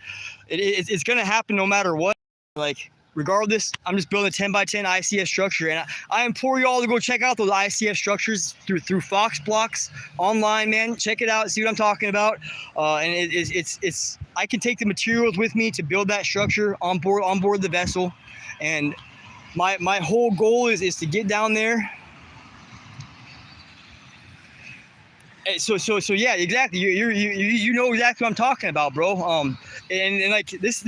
gonna happen no matter what. Like, regardless, I'm just building a 10 by 10 ICF structure, and I implore you all to go check out those ICF structures through Fox Blocks online, man. Check it out, see what I'm talking about. And it's I can take the materials with me to build that structure on board the vessel, and my whole goal is to get down there. So yeah, exactly. You know exactly what I'm talking about, bro. And like this.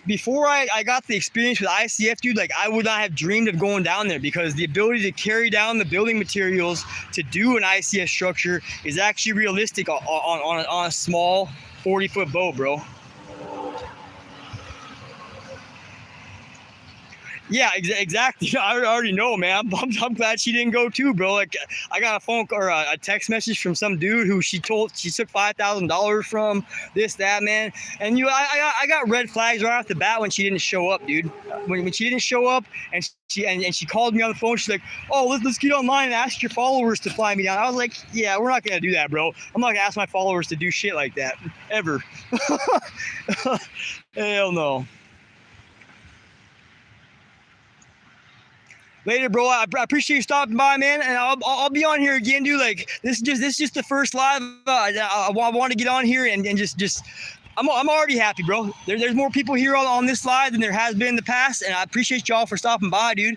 Before I got the experience with ICF, dude, like I would not have dreamed of going down there, because the ability to carry down the building materials to do an ICF structure is actually realistic on a small 40-foot boat, bro. Yeah, exactly. I already know, man. I'm glad she didn't go too, bro. Like, I got a phone or a text message from some dude who she took $5,000 from, this, that, man. And I got red flags right off the bat when she didn't show up, dude. When she didn't show up, and she called me on the phone. She's like, "Oh, let's get online and ask your followers to fly me down." I was like, "Yeah, we're not gonna do that, bro. I'm not gonna ask my followers to do shit like that ever." Hell no. Later, bro. I appreciate you stopping by, man, and I'll be on here again, dude. Like, this is just the first live. I want to get on here and just I'm already happy, bro. There's more people here on this live than there has been in the past, and I appreciate y'all for stopping by, dude.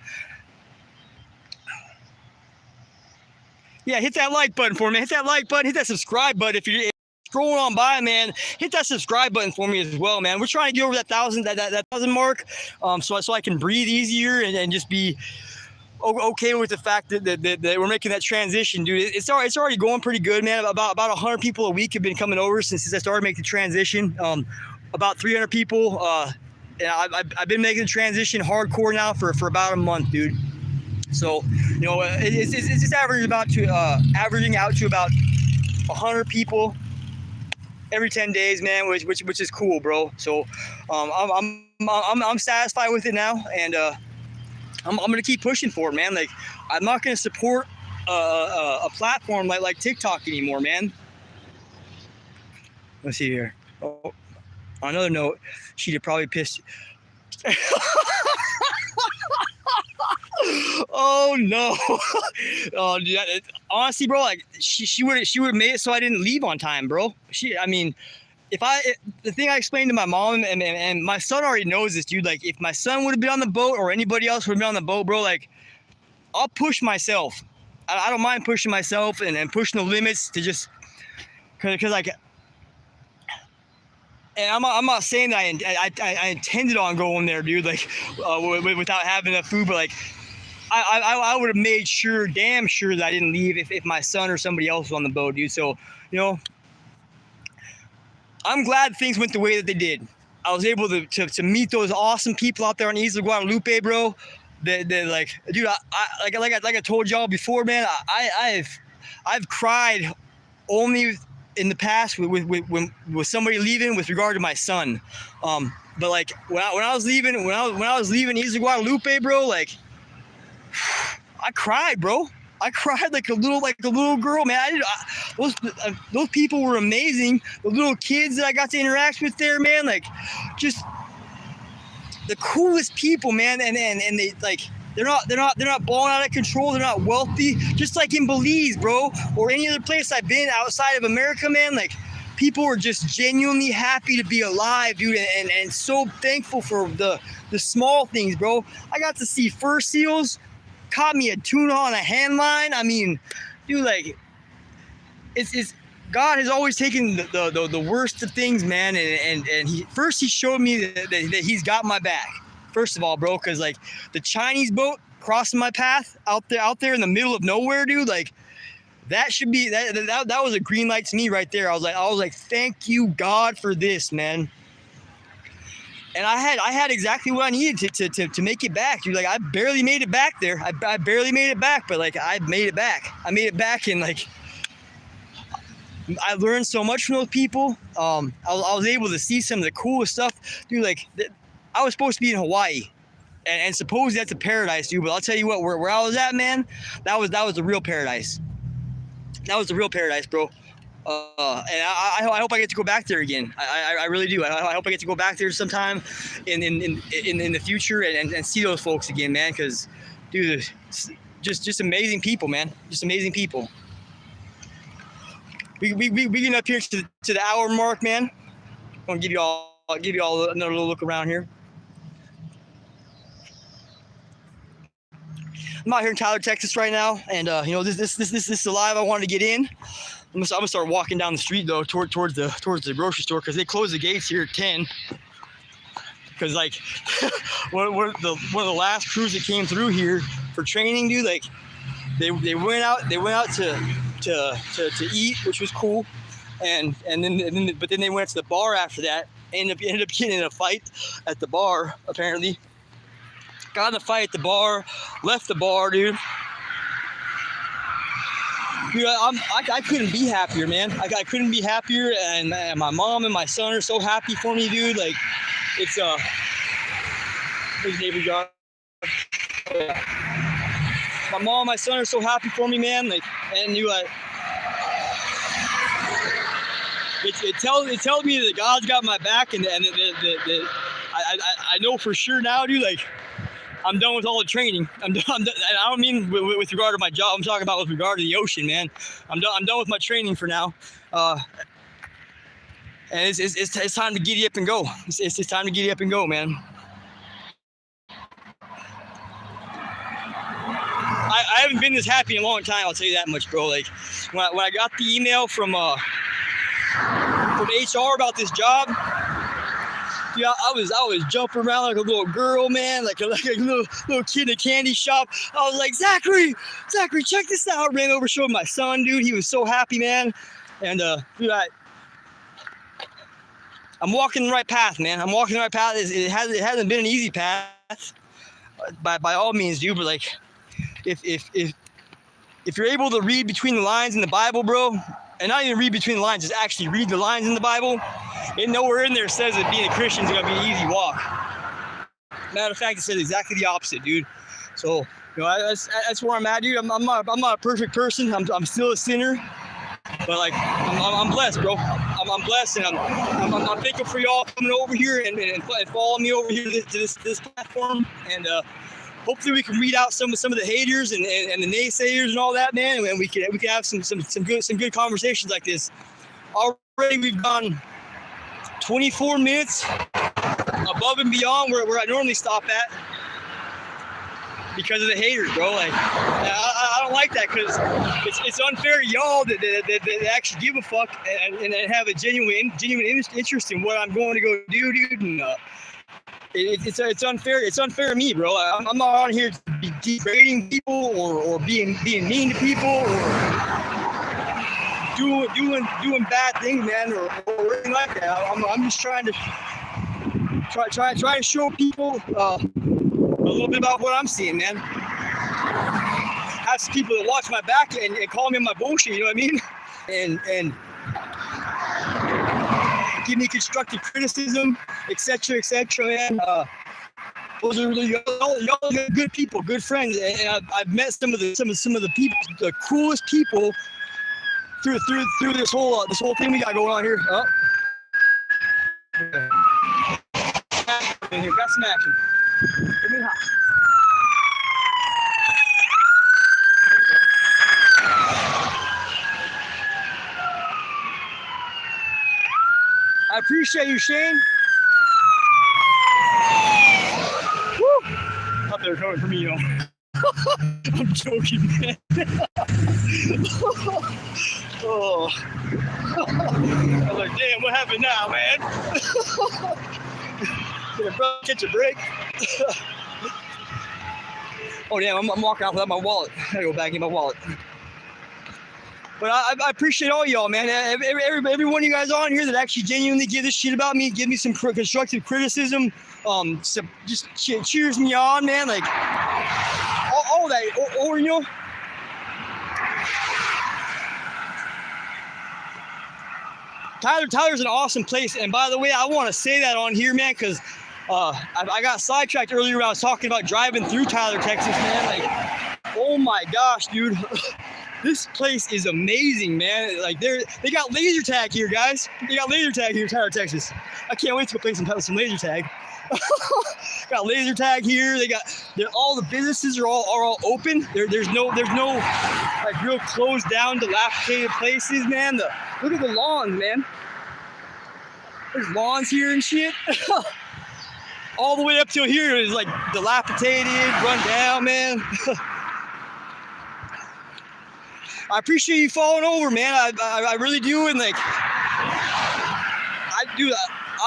Yeah, hit that like button for me. Hit that like button. Hit that subscribe button if you're scrolling on by, man. Hit that subscribe button for me as well, man. We're trying to get over that 1,000 mark, so I can breathe easier and just be okay with the fact that we're making that transition, dude. It's already going pretty good, man. About 100 people a week have been coming over since I started making the transition. About 300 people. And I've been making the transition hardcore now for about a month, dude. So, you know, it's just averaging out to about 100 people every 10 days, man, which is cool, bro. So, I'm satisfied with it now, and I'm gonna keep pushing for it, man. Like, I'm not gonna support a platform like TikTok anymore, man. Let's see here. Oh, on another note, she'd probably pissed. Oh no. Oh, dude, honestly, bro, like she would have made it so I didn't leave on time, bro. I mean, the thing I explained to my mom and my son already knows this, dude. Like, if my son would have been on the boat or anybody else would have been on the boat, bro, like, I'll push myself. I don't mind pushing myself and pushing the limits to just, cause like, and I'm not saying that I intended on going there, dude, like, without having enough food, but like, I would have made sure, damn sure, that I didn't leave if my son or somebody else was on the boat, dude. So, I'm glad things went the way that they did. I was able to meet those awesome people out there on Isla Guadalupe, bro. That like, dude, like I told y'all before, man. I've cried only in the past with somebody leaving with regard to my son. But like when I was leaving Isla Guadalupe, bro, like I cried, bro. I cried like a little girl, man. Those people were amazing. The little kids that I got to interact with there, man, like just the coolest people, man. And they like they're not balling out of control. They're not wealthy, just like in Belize, bro, or any other place I've been outside of America, man. Like people are just genuinely happy to be alive, dude, and so thankful for the small things, bro. I got to see fur seals. Caught me a tuna on a hand line. I mean, dude, like, it's God has always taken the worst of things, man. And he showed me that he's got my back. First of all, bro, because like the Chinese boat crossing my path out there in the middle of nowhere, dude, like that should be that was a green light to me right there. I was like, thank you, God, for this, man. And I had exactly what I needed to make it back, dude. Like I barely made it back there. I barely made it back, but like I made it back. I made it back, and like I learned so much from those people. I was able to see some of the coolest stuff, dude. Like I was supposed to be in Hawaii, and supposedly that's a paradise, dude. But I'll tell you what, where I was at, man, that was the real paradise. That was the real paradise, bro. And I hope I get to go back there again. I really do. I hope I get to go back there sometime in the future and see those folks again, man. Because, dude, just amazing people, man. Just amazing people. We getting up here to the hour mark, man. I'll give you all another little look around here. I'm out here in Tyler, Texas right now, and this is the live I wanted to get in. I'm gonna start walking down the street though towards the grocery store because they close the gates here at 10. Because like one of the last crews that came through here for training, dude, like they went out to eat, which was cool, and then they went to the bar after that. Ended up getting in a fight at the bar apparently. Got in a fight at the bar, left the bar, dude. Dude, I couldn't be happier, man. I couldn't be happier, and my mom and my son are so happy for me, dude. Like, it's there's neighbor John. My mom and my son are so happy for me, man. Like, and you it tells me that God's got my back, and I know for sure now, dude. Like, I'm done with all the training. I'm done. I don't mean with regard to my job. I'm talking about with regard to the ocean, man. I'm done with my training for now. And it's time to giddy up and go. It's time to giddy up and go, man. I haven't been this happy in a long time. I'll tell you that much, bro. Like when I got the email from HR about this job. Dude, I was jumping around like a little girl, man, like a little kid in a candy shop. I was like, Zachary, check this out. Ran over, showed my son, dude. He was so happy, man. And dude, I'm walking the right path, man. I'm walking the right path. It hasn't been an easy path, by all means, dude. But like, if you're able to read between the lines in the Bible, bro, and not even read between the lines, just actually read the lines in the Bible. And nowhere in there says that being a Christian is gonna be an easy walk. Matter of fact, it says exactly the opposite, dude. So, that's where I'm at, dude. I'm not a perfect person. I'm still a sinner, but like I'm blessed, bro. I'm blessed, and I'm thankful for y'all coming over here and following me over here to this platform. And hopefully we can weed out some of the haters and the naysayers and all that, man. And we can have some good conversations like this. Already we've gone 24 minutes above and beyond where I normally stop at because of the haters, bro. Like I don't like that because it's unfair to y'all that actually give a fuck and have a genuine interest in what I'm going to go do, dude. And it's unfair. It's unfair to me, bro. I'm not on here to be degrading people or being mean to people or doing bad things, man, or anything like that. I'm just trying to try to show people a little bit about what I'm seeing, man. Have some people that watch my back and call me on my bullshit, you know what I mean? And give me constructive criticism, etc., man. Those are really y'all good people, good friends, and I've met some of the people, the coolest people through this whole thing we got going on here. Oh. Here, got some action. Give me hot. I appreciate you, Shane. Woo! Thought they were coming for me, you know. I'm joking, man. Oh. I'm like, damn, what happened now, man? Did a brother catch a break? Oh, damn, I'm walking out without my wallet. I gotta go back in my wallet. But I appreciate all y'all, man. Every one of you guys on here that actually genuinely give this shit about me, give me some constructive criticism, just cheers me on, man. Like all that, or you know. Tyler's an awesome place, and by the way, I want to say that on here, man, because I got sidetracked earlier when I was talking about driving through Tyler, Texas, man. Like, oh my gosh, dude. This place is amazing, man. Like they got laser tag here, guys. They got laser tag here in Tyler, Texas. I can't wait to go play some laser tag. Got laser tag here. All the businesses are all open. There's no like real closed down, dilapidated places, man. Look at the lawns, man. There's lawns here and shit. All the way up till here is like dilapidated, run down, man. I appreciate you following over, man. I really do, and like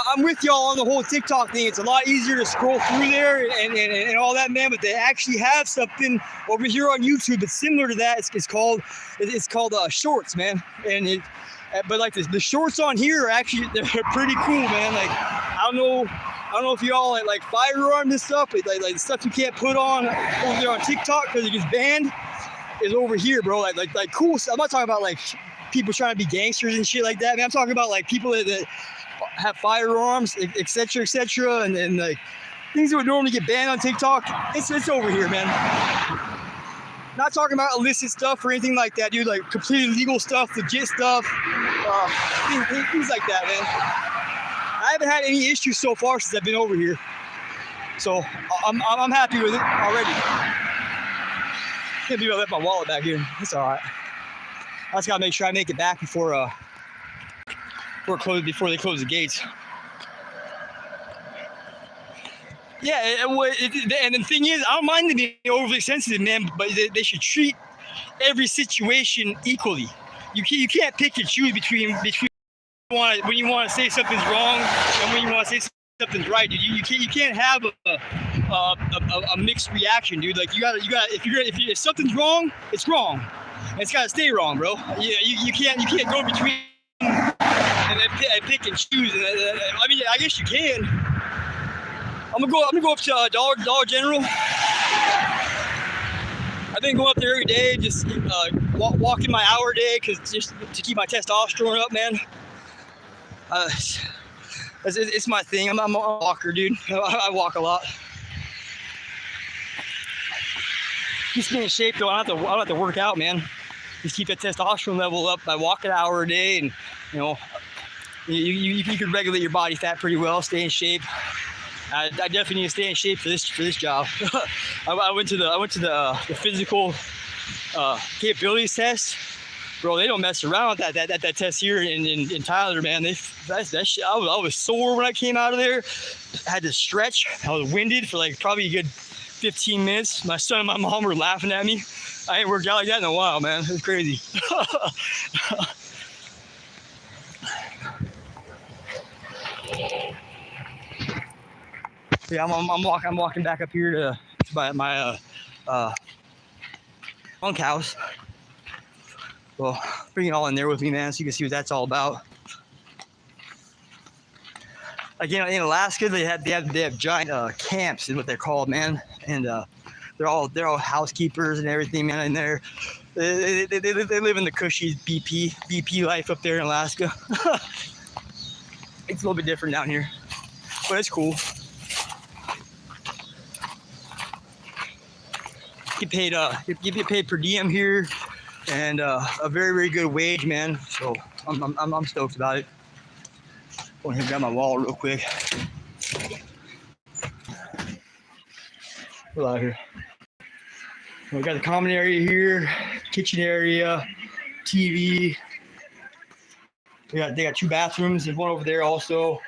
I'm with y'all on the whole TikTok thing. It's a lot easier to scroll through there and all that, man. But they actually have something over here on YouTube. It's similar to that. It's called Shorts, man. But like the shorts on here are actually they're pretty cool, man. Like I don't know if y'all like firearms and stuff, but like stuff you can't put on over there on TikTok because it gets banned. Is over here, bro. Like cool stuff. I'm not talking about like people trying to be gangsters and shit like that, man. I'm talking about like people that have firearms, etc., and like things that would normally get banned on TikTok. It's over here, man. Not talking about illicit stuff or anything like that, dude. Like completely legal stuff, legit stuff, things like that, man. I haven't had any issues so far since I've been over here, so I'm happy with it already. Can't believe I left my wallet back here. It's all right. I just gotta make sure I make it back before they close the gates. Yeah, and the thing is, I don't mind them being overly sensitive, man, but they should treat every situation equally. You can't pick and choose between when you want to say something's wrong and when you want to say something's right, dude. You can't have a mixed reaction, dude. Like you got if something's wrong, it's wrong, and it's gotta stay wrong, bro. You can't go between and pick and choose. I mean, I guess you can. I'm gonna go up to Dollar General. I've been going up there every day, just walking my hour a day, just to keep my testosterone up, man. It's my thing. I'm a walker, dude. I walk a lot. Just stay in shape, though. I don't have to work out, man. Just keep that testosterone level up by walking an hour a day, and you know, you can regulate your body fat pretty well. Stay in shape. I definitely need to stay in shape for this job. I went to the physical capabilities test. Bro, they don't mess around with that test here in Tyler, man. That shit, I was sore when I came out of there. I had to stretch. I was winded for like probably a good 15 minutes. My son and my mom were laughing at me. I ain't worked out like that in a while, man. It's crazy. Yeah, I'm walking back up here to my bunkhouse. Well, bring it all in there with me, man, so you can see what that's all about. Again, in Alaska, they have giant camps, is what they're called, man, and they're all housekeepers and everything, man. And they live in the cushy BP life up there in Alaska. It's a little bit different down here, but it's cool. You get paid per diem here, and a very good wage, man. So I'm stoked about it. Going here, grab my wallet real quick. We're out here. We got the common area here, kitchen area, TV. They got 2 bathrooms. There's one over there also,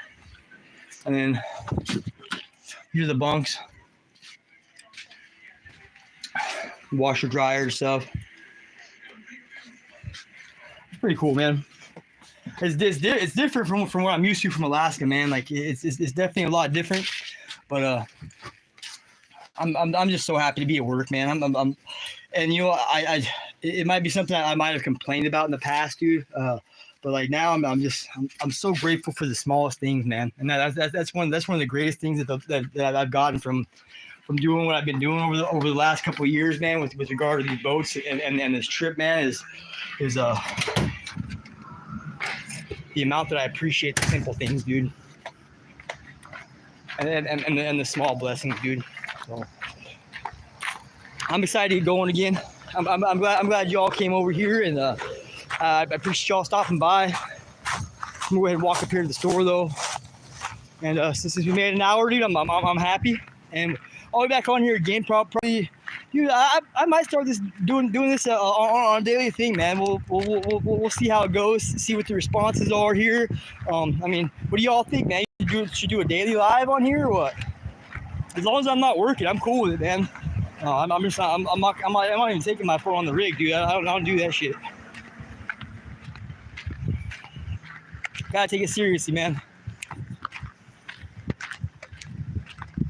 and then here's the bunks. Washer, dryer stuff. It's pretty cool, man. It's different from what I'm used to from Alaska, man. Like it's definitely a lot different, but I'm just so happy to be at work, man. And you know, it might be something I might have complained about in the past, dude. But like now I'm so grateful for the smallest things, man. And that's one of the greatest things that I've gotten from doing what I've been doing over the last couple of years, man, with regard to these boats and this trip, man, is the amount that I appreciate the simple things, dude, and the small blessings, dude. So I'm excited to get going again. I'm glad you all came over here, and I appreciate y'all stopping by. I'm gonna go ahead and walk up here to the store though, and since we made an hour, dude, I'm happy, and I'll be back on here again probably. Dude, I might start doing this on a daily thing, man. We'll see how it goes. See what the responses are here. I mean, what do y'all think, man? Should do a daily live on here or what? As long as I'm not working, I'm cool with it, man. I'm not even taking my phone on the rig, dude. I don't do that shit. Gotta take it seriously, man.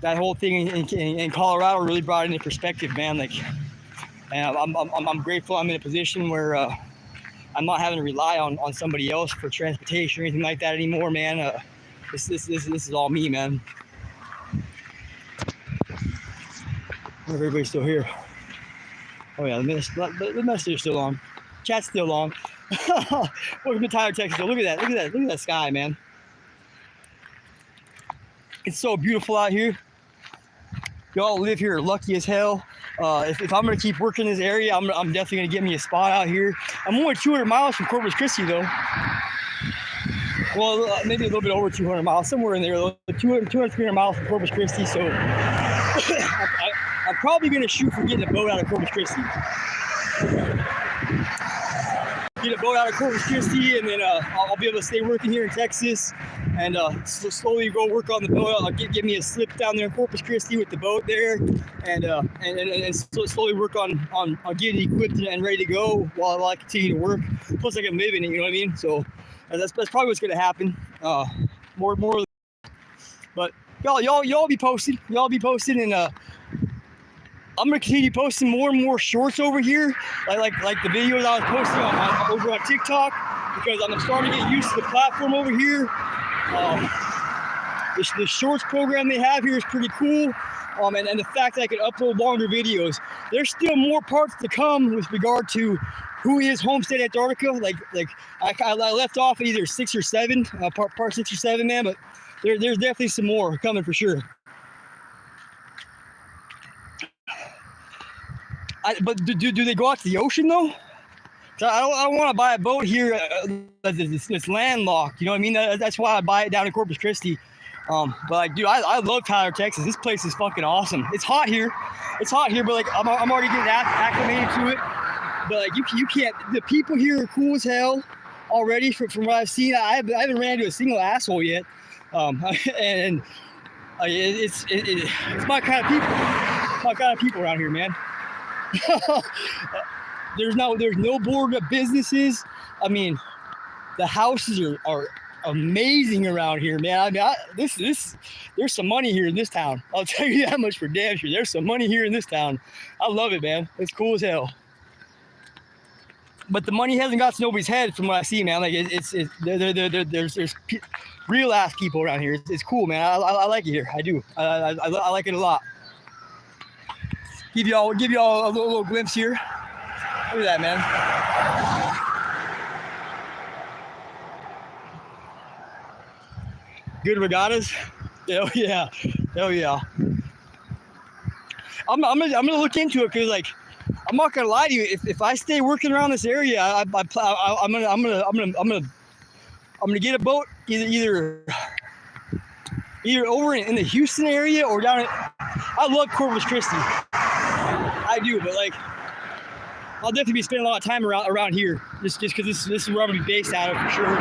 That whole thing in Colorado really brought it into perspective, man. Like, and I'm grateful I'm in a position where I'm not having to rely on somebody else for transportation or anything like that anymore, man. This is all me, man. Everybody's still here. Oh yeah, the message is still on. Chat's still on. Welcome to Tyler, Texas. Look at that sky, man. It's so beautiful out here. Y'all live here are lucky as hell. If I'm gonna keep working this area, I'm definitely gonna get me a spot out here. I'm only 200 miles from Corpus Christi though. Well, maybe a little bit over 200 miles, somewhere in there, 200, 300 miles from Corpus Christi. So I'm probably gonna shoot for getting a boat out of Corpus Christi. Get a boat out of Corpus Christi, and then I'll be able to stay working here in Texas, and slowly go work on the boat. I'll get me a slip down there in Corpus Christi with the boat there, and slowly work on getting equipped and ready to go while I continue to work. Plus, I can live in it. You know what I mean? So that's probably what's gonna happen. More. But y'all be posting. Y'all be posting, and I'm gonna continue posting more and more shorts over here, like the videos I was posting over on TikTok, because I'm starting to get used to the platform over here. The shorts program they have here is pretty cool, and the fact that I can upload longer videos. There's still more parts to come with regard to who is Homestead Antarctica. Like I left off at either 6 or 7, part 6 or 7, man. But there's definitely some more coming for sure. But do they go out to the ocean though? So I don't want to buy a boat here that's landlocked. You know what I mean? That's why I buy it down in Corpus Christi. But like, dude, I love Tyler, Texas. This place is fucking awesome. It's hot here, but like I'm already getting acclimated to it. But like you can't. The people here are cool as hell already. From what I've seen, I haven't ran into a single asshole yet. And it's my kind of people. My kind of people around here, man. There's no boarded up businesses. I mean, the houses are amazing around here, man. I mean, there's some money here in this town. I'll tell you that much for damn sure. There's some money here in this town. I love it, man. It's cool as hell. But the money hasn't got to nobody's head from what I see, man. Like there's real ass people around here. It's cool, man. I like it here. I do. I like it a lot. Give y'all a little glimpse here. Look at that, man. Good regattas. Hell yeah. Hell yeah. I'm gonna look into it because, like, I'm not gonna lie to you. If I stay working around this area, I'm gonna get a boat either over in the Houston area or down. I love Corpus Christi. I do, but like, I'll definitely be spending a lot of time around here, just because this is where I'm gonna be based out of for sure.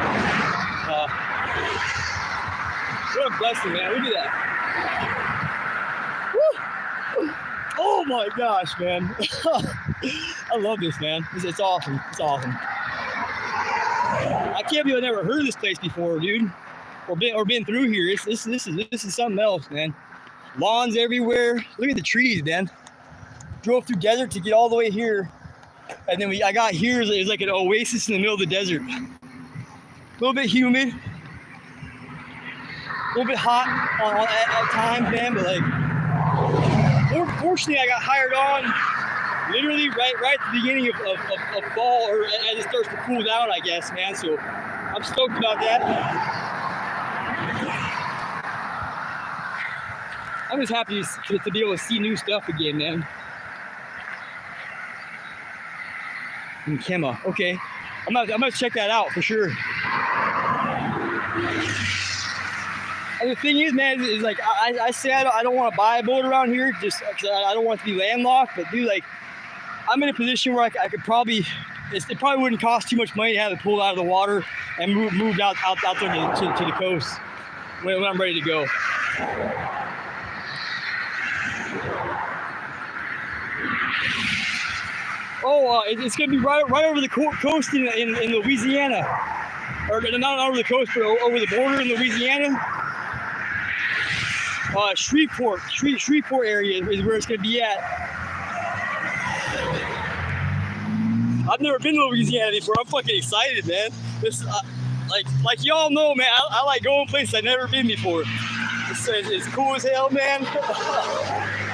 What a blessing, man! Look at that. Woo! Oh my gosh, man! I love this, man. It's awesome. It's awesome. I can't believe I never heard of this place before, dude, or been through here. This is something else, man. Lawns everywhere. Look at the trees, man. Drove through desert to get all the way here, and then I got here. It's like an oasis in the middle of the desert. A little bit humid, a little bit hot at times, man. But like, fortunately, I got hired on literally right at the beginning of fall, or as it starts to cool down, I guess, man. So I'm stoked about that. I'm just happy to be able to see new stuff again, man. In Kemah, okay. I'm gonna check that out for sure. And the thing is, man, is like I say I don't want to buy a boat around here just because I don't want to be landlocked. But dude, like, I'm in a position where I could probably, it probably wouldn't cost too much money to have it pulled out of the water and moved out there to the coast when I'm ready to go. Oh, it's gonna be right over the coast in Louisiana, or not over the coast, but over the border in Louisiana. Shreveport area is where it's gonna be at. I've never been to Louisiana before. I'm fucking excited, man. This, like y'all know, man. I like going places I've never been before. It's cool as hell, man.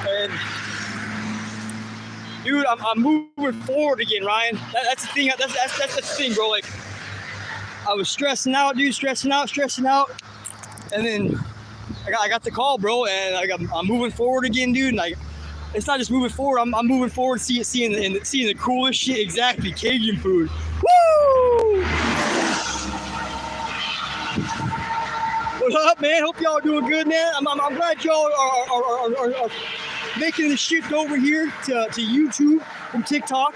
And dude, I'm moving forward again, Ryan. That's the thing. That's the thing, bro. Like, I was stressing out, dude. Stressing out. And then I got the call, bro. And I'm moving forward again, dude. And like, it's not just moving forward. I'm moving forward, seeing the coolest shit. Exactly, Cajun food. Woo! What up, man? Hope y'all are doing good, man. I'm glad y'all are making the shift over here to YouTube from TikTok.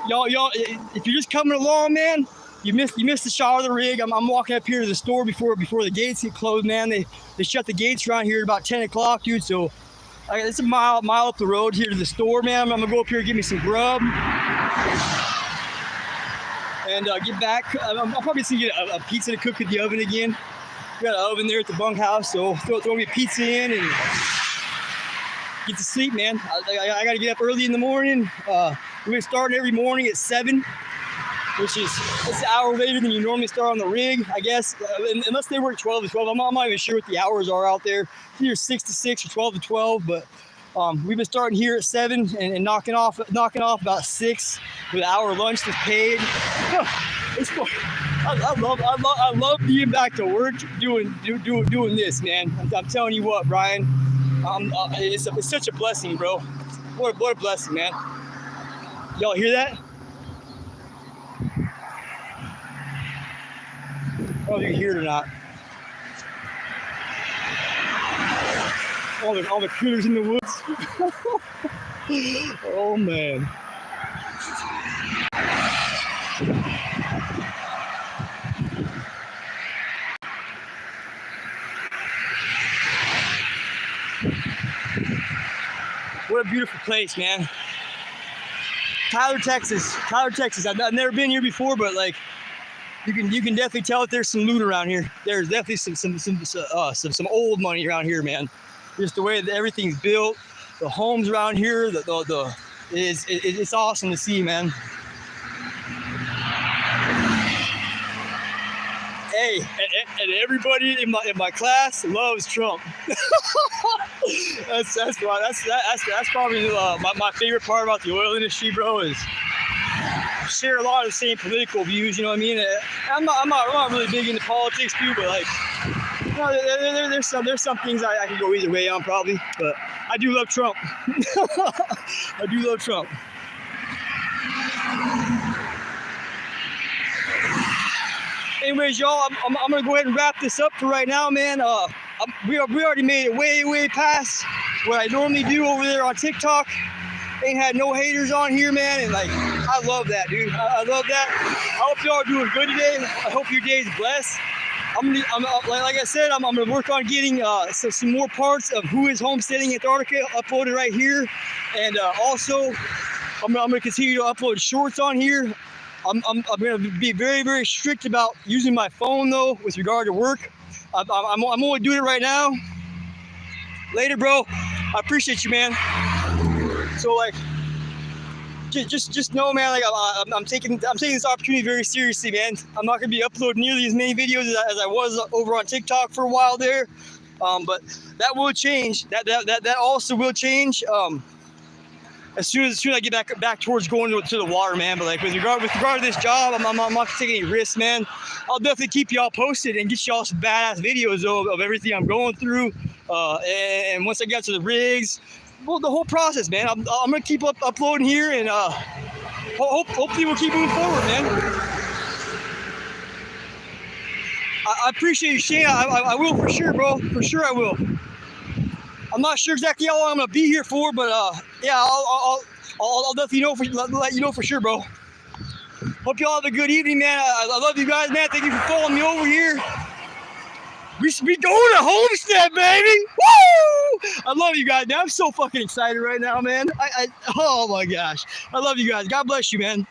Y'all, if you're just coming along, man, you missed the shot of the rig. I'm walking up here to the store before the gates get closed, man. They shut the gates around here at about 10 o'clock, dude. So it's a mile up the road here to the store, man. I'm gonna go up here and get me some grub and get back. I'm probably just gonna get a pizza to cook in the oven again. We got an oven there at the bunkhouse, so throw me a pizza in and get to sleep, man. I gotta get up early in the morning. We're gonna start every morning at 7, which is it's an hour later than you normally start on the rig, I guess. Unless they work 12 to 12. I'm not even sure what the hours are out there. It's either 6 to 6 or 12 to 12, but we've been starting here at 7 and knocking off about 6 with an hour lunch that's paid. It's fun. I love being back to work doing this, man. I'm telling you what, Brian. It's such a blessing, bro. What a blessing, man. Y'all hear that? I don't know if you can hear it or not. All the critters in the woods. Oh man. What a beautiful place, man. Tyler, Texas. I've never been here before, but like, you can definitely tell that there's some loot around here. There's definitely some old money around here, man. Just the way that everything's built, the homes around here, it's awesome to see, man. Hey, and everybody in my class loves Trump. that's probably my favorite part about the oil industry, bro. Is share a lot of the same political views. You know what I mean? I'm not really big into politics, too, but like, you know, there's some things I can go either way on probably. But I do love Trump. I do love Trump. Anyways, y'all, I'm gonna go ahead and wrap this up for right now, man. We already made it way past what I normally do over there on TikTok. Ain't had no haters on here, man, and like I love that, dude. I love that. I hope y'all are doing good today. I hope your day is blessed. Like I said, I'm gonna work on getting some more parts of Who is Homesteading Antarctica uploaded right here, and also I'm gonna continue to upload shorts on here. I'm going to be very strict about using my phone, though, with regard to work. I'm only doing it right now. Later, bro. I appreciate you, man. So, like, just know, man, like, I'm taking this opportunity very seriously, man. I'm not going to be uploading nearly as many videos as I was over on TikTok for a while there. But that will change. That also will change. As soon as I get back towards going to the water, man. But like with regard to this job, I'm not taking any risks, man. I'll definitely keep y'all posted and get y'all some badass videos of everything I'm going through. And once I get to the rigs, well, the whole process, man. I'm gonna keep uploading here, and hopefully we'll keep moving forward, man. I appreciate you, Shane. I will for sure, bro. For sure, I will. I'm not sure exactly how long I'm gonna be here for, but yeah, I'll definitely let you know for sure, bro. Hope y'all have a good evening, man. I love you guys, man. Thank you for following me over here. We should be going to Homestead, baby. Woo! I love you guys, man. I'm so fucking excited right now, man. Oh my gosh, I love you guys. God bless you, man.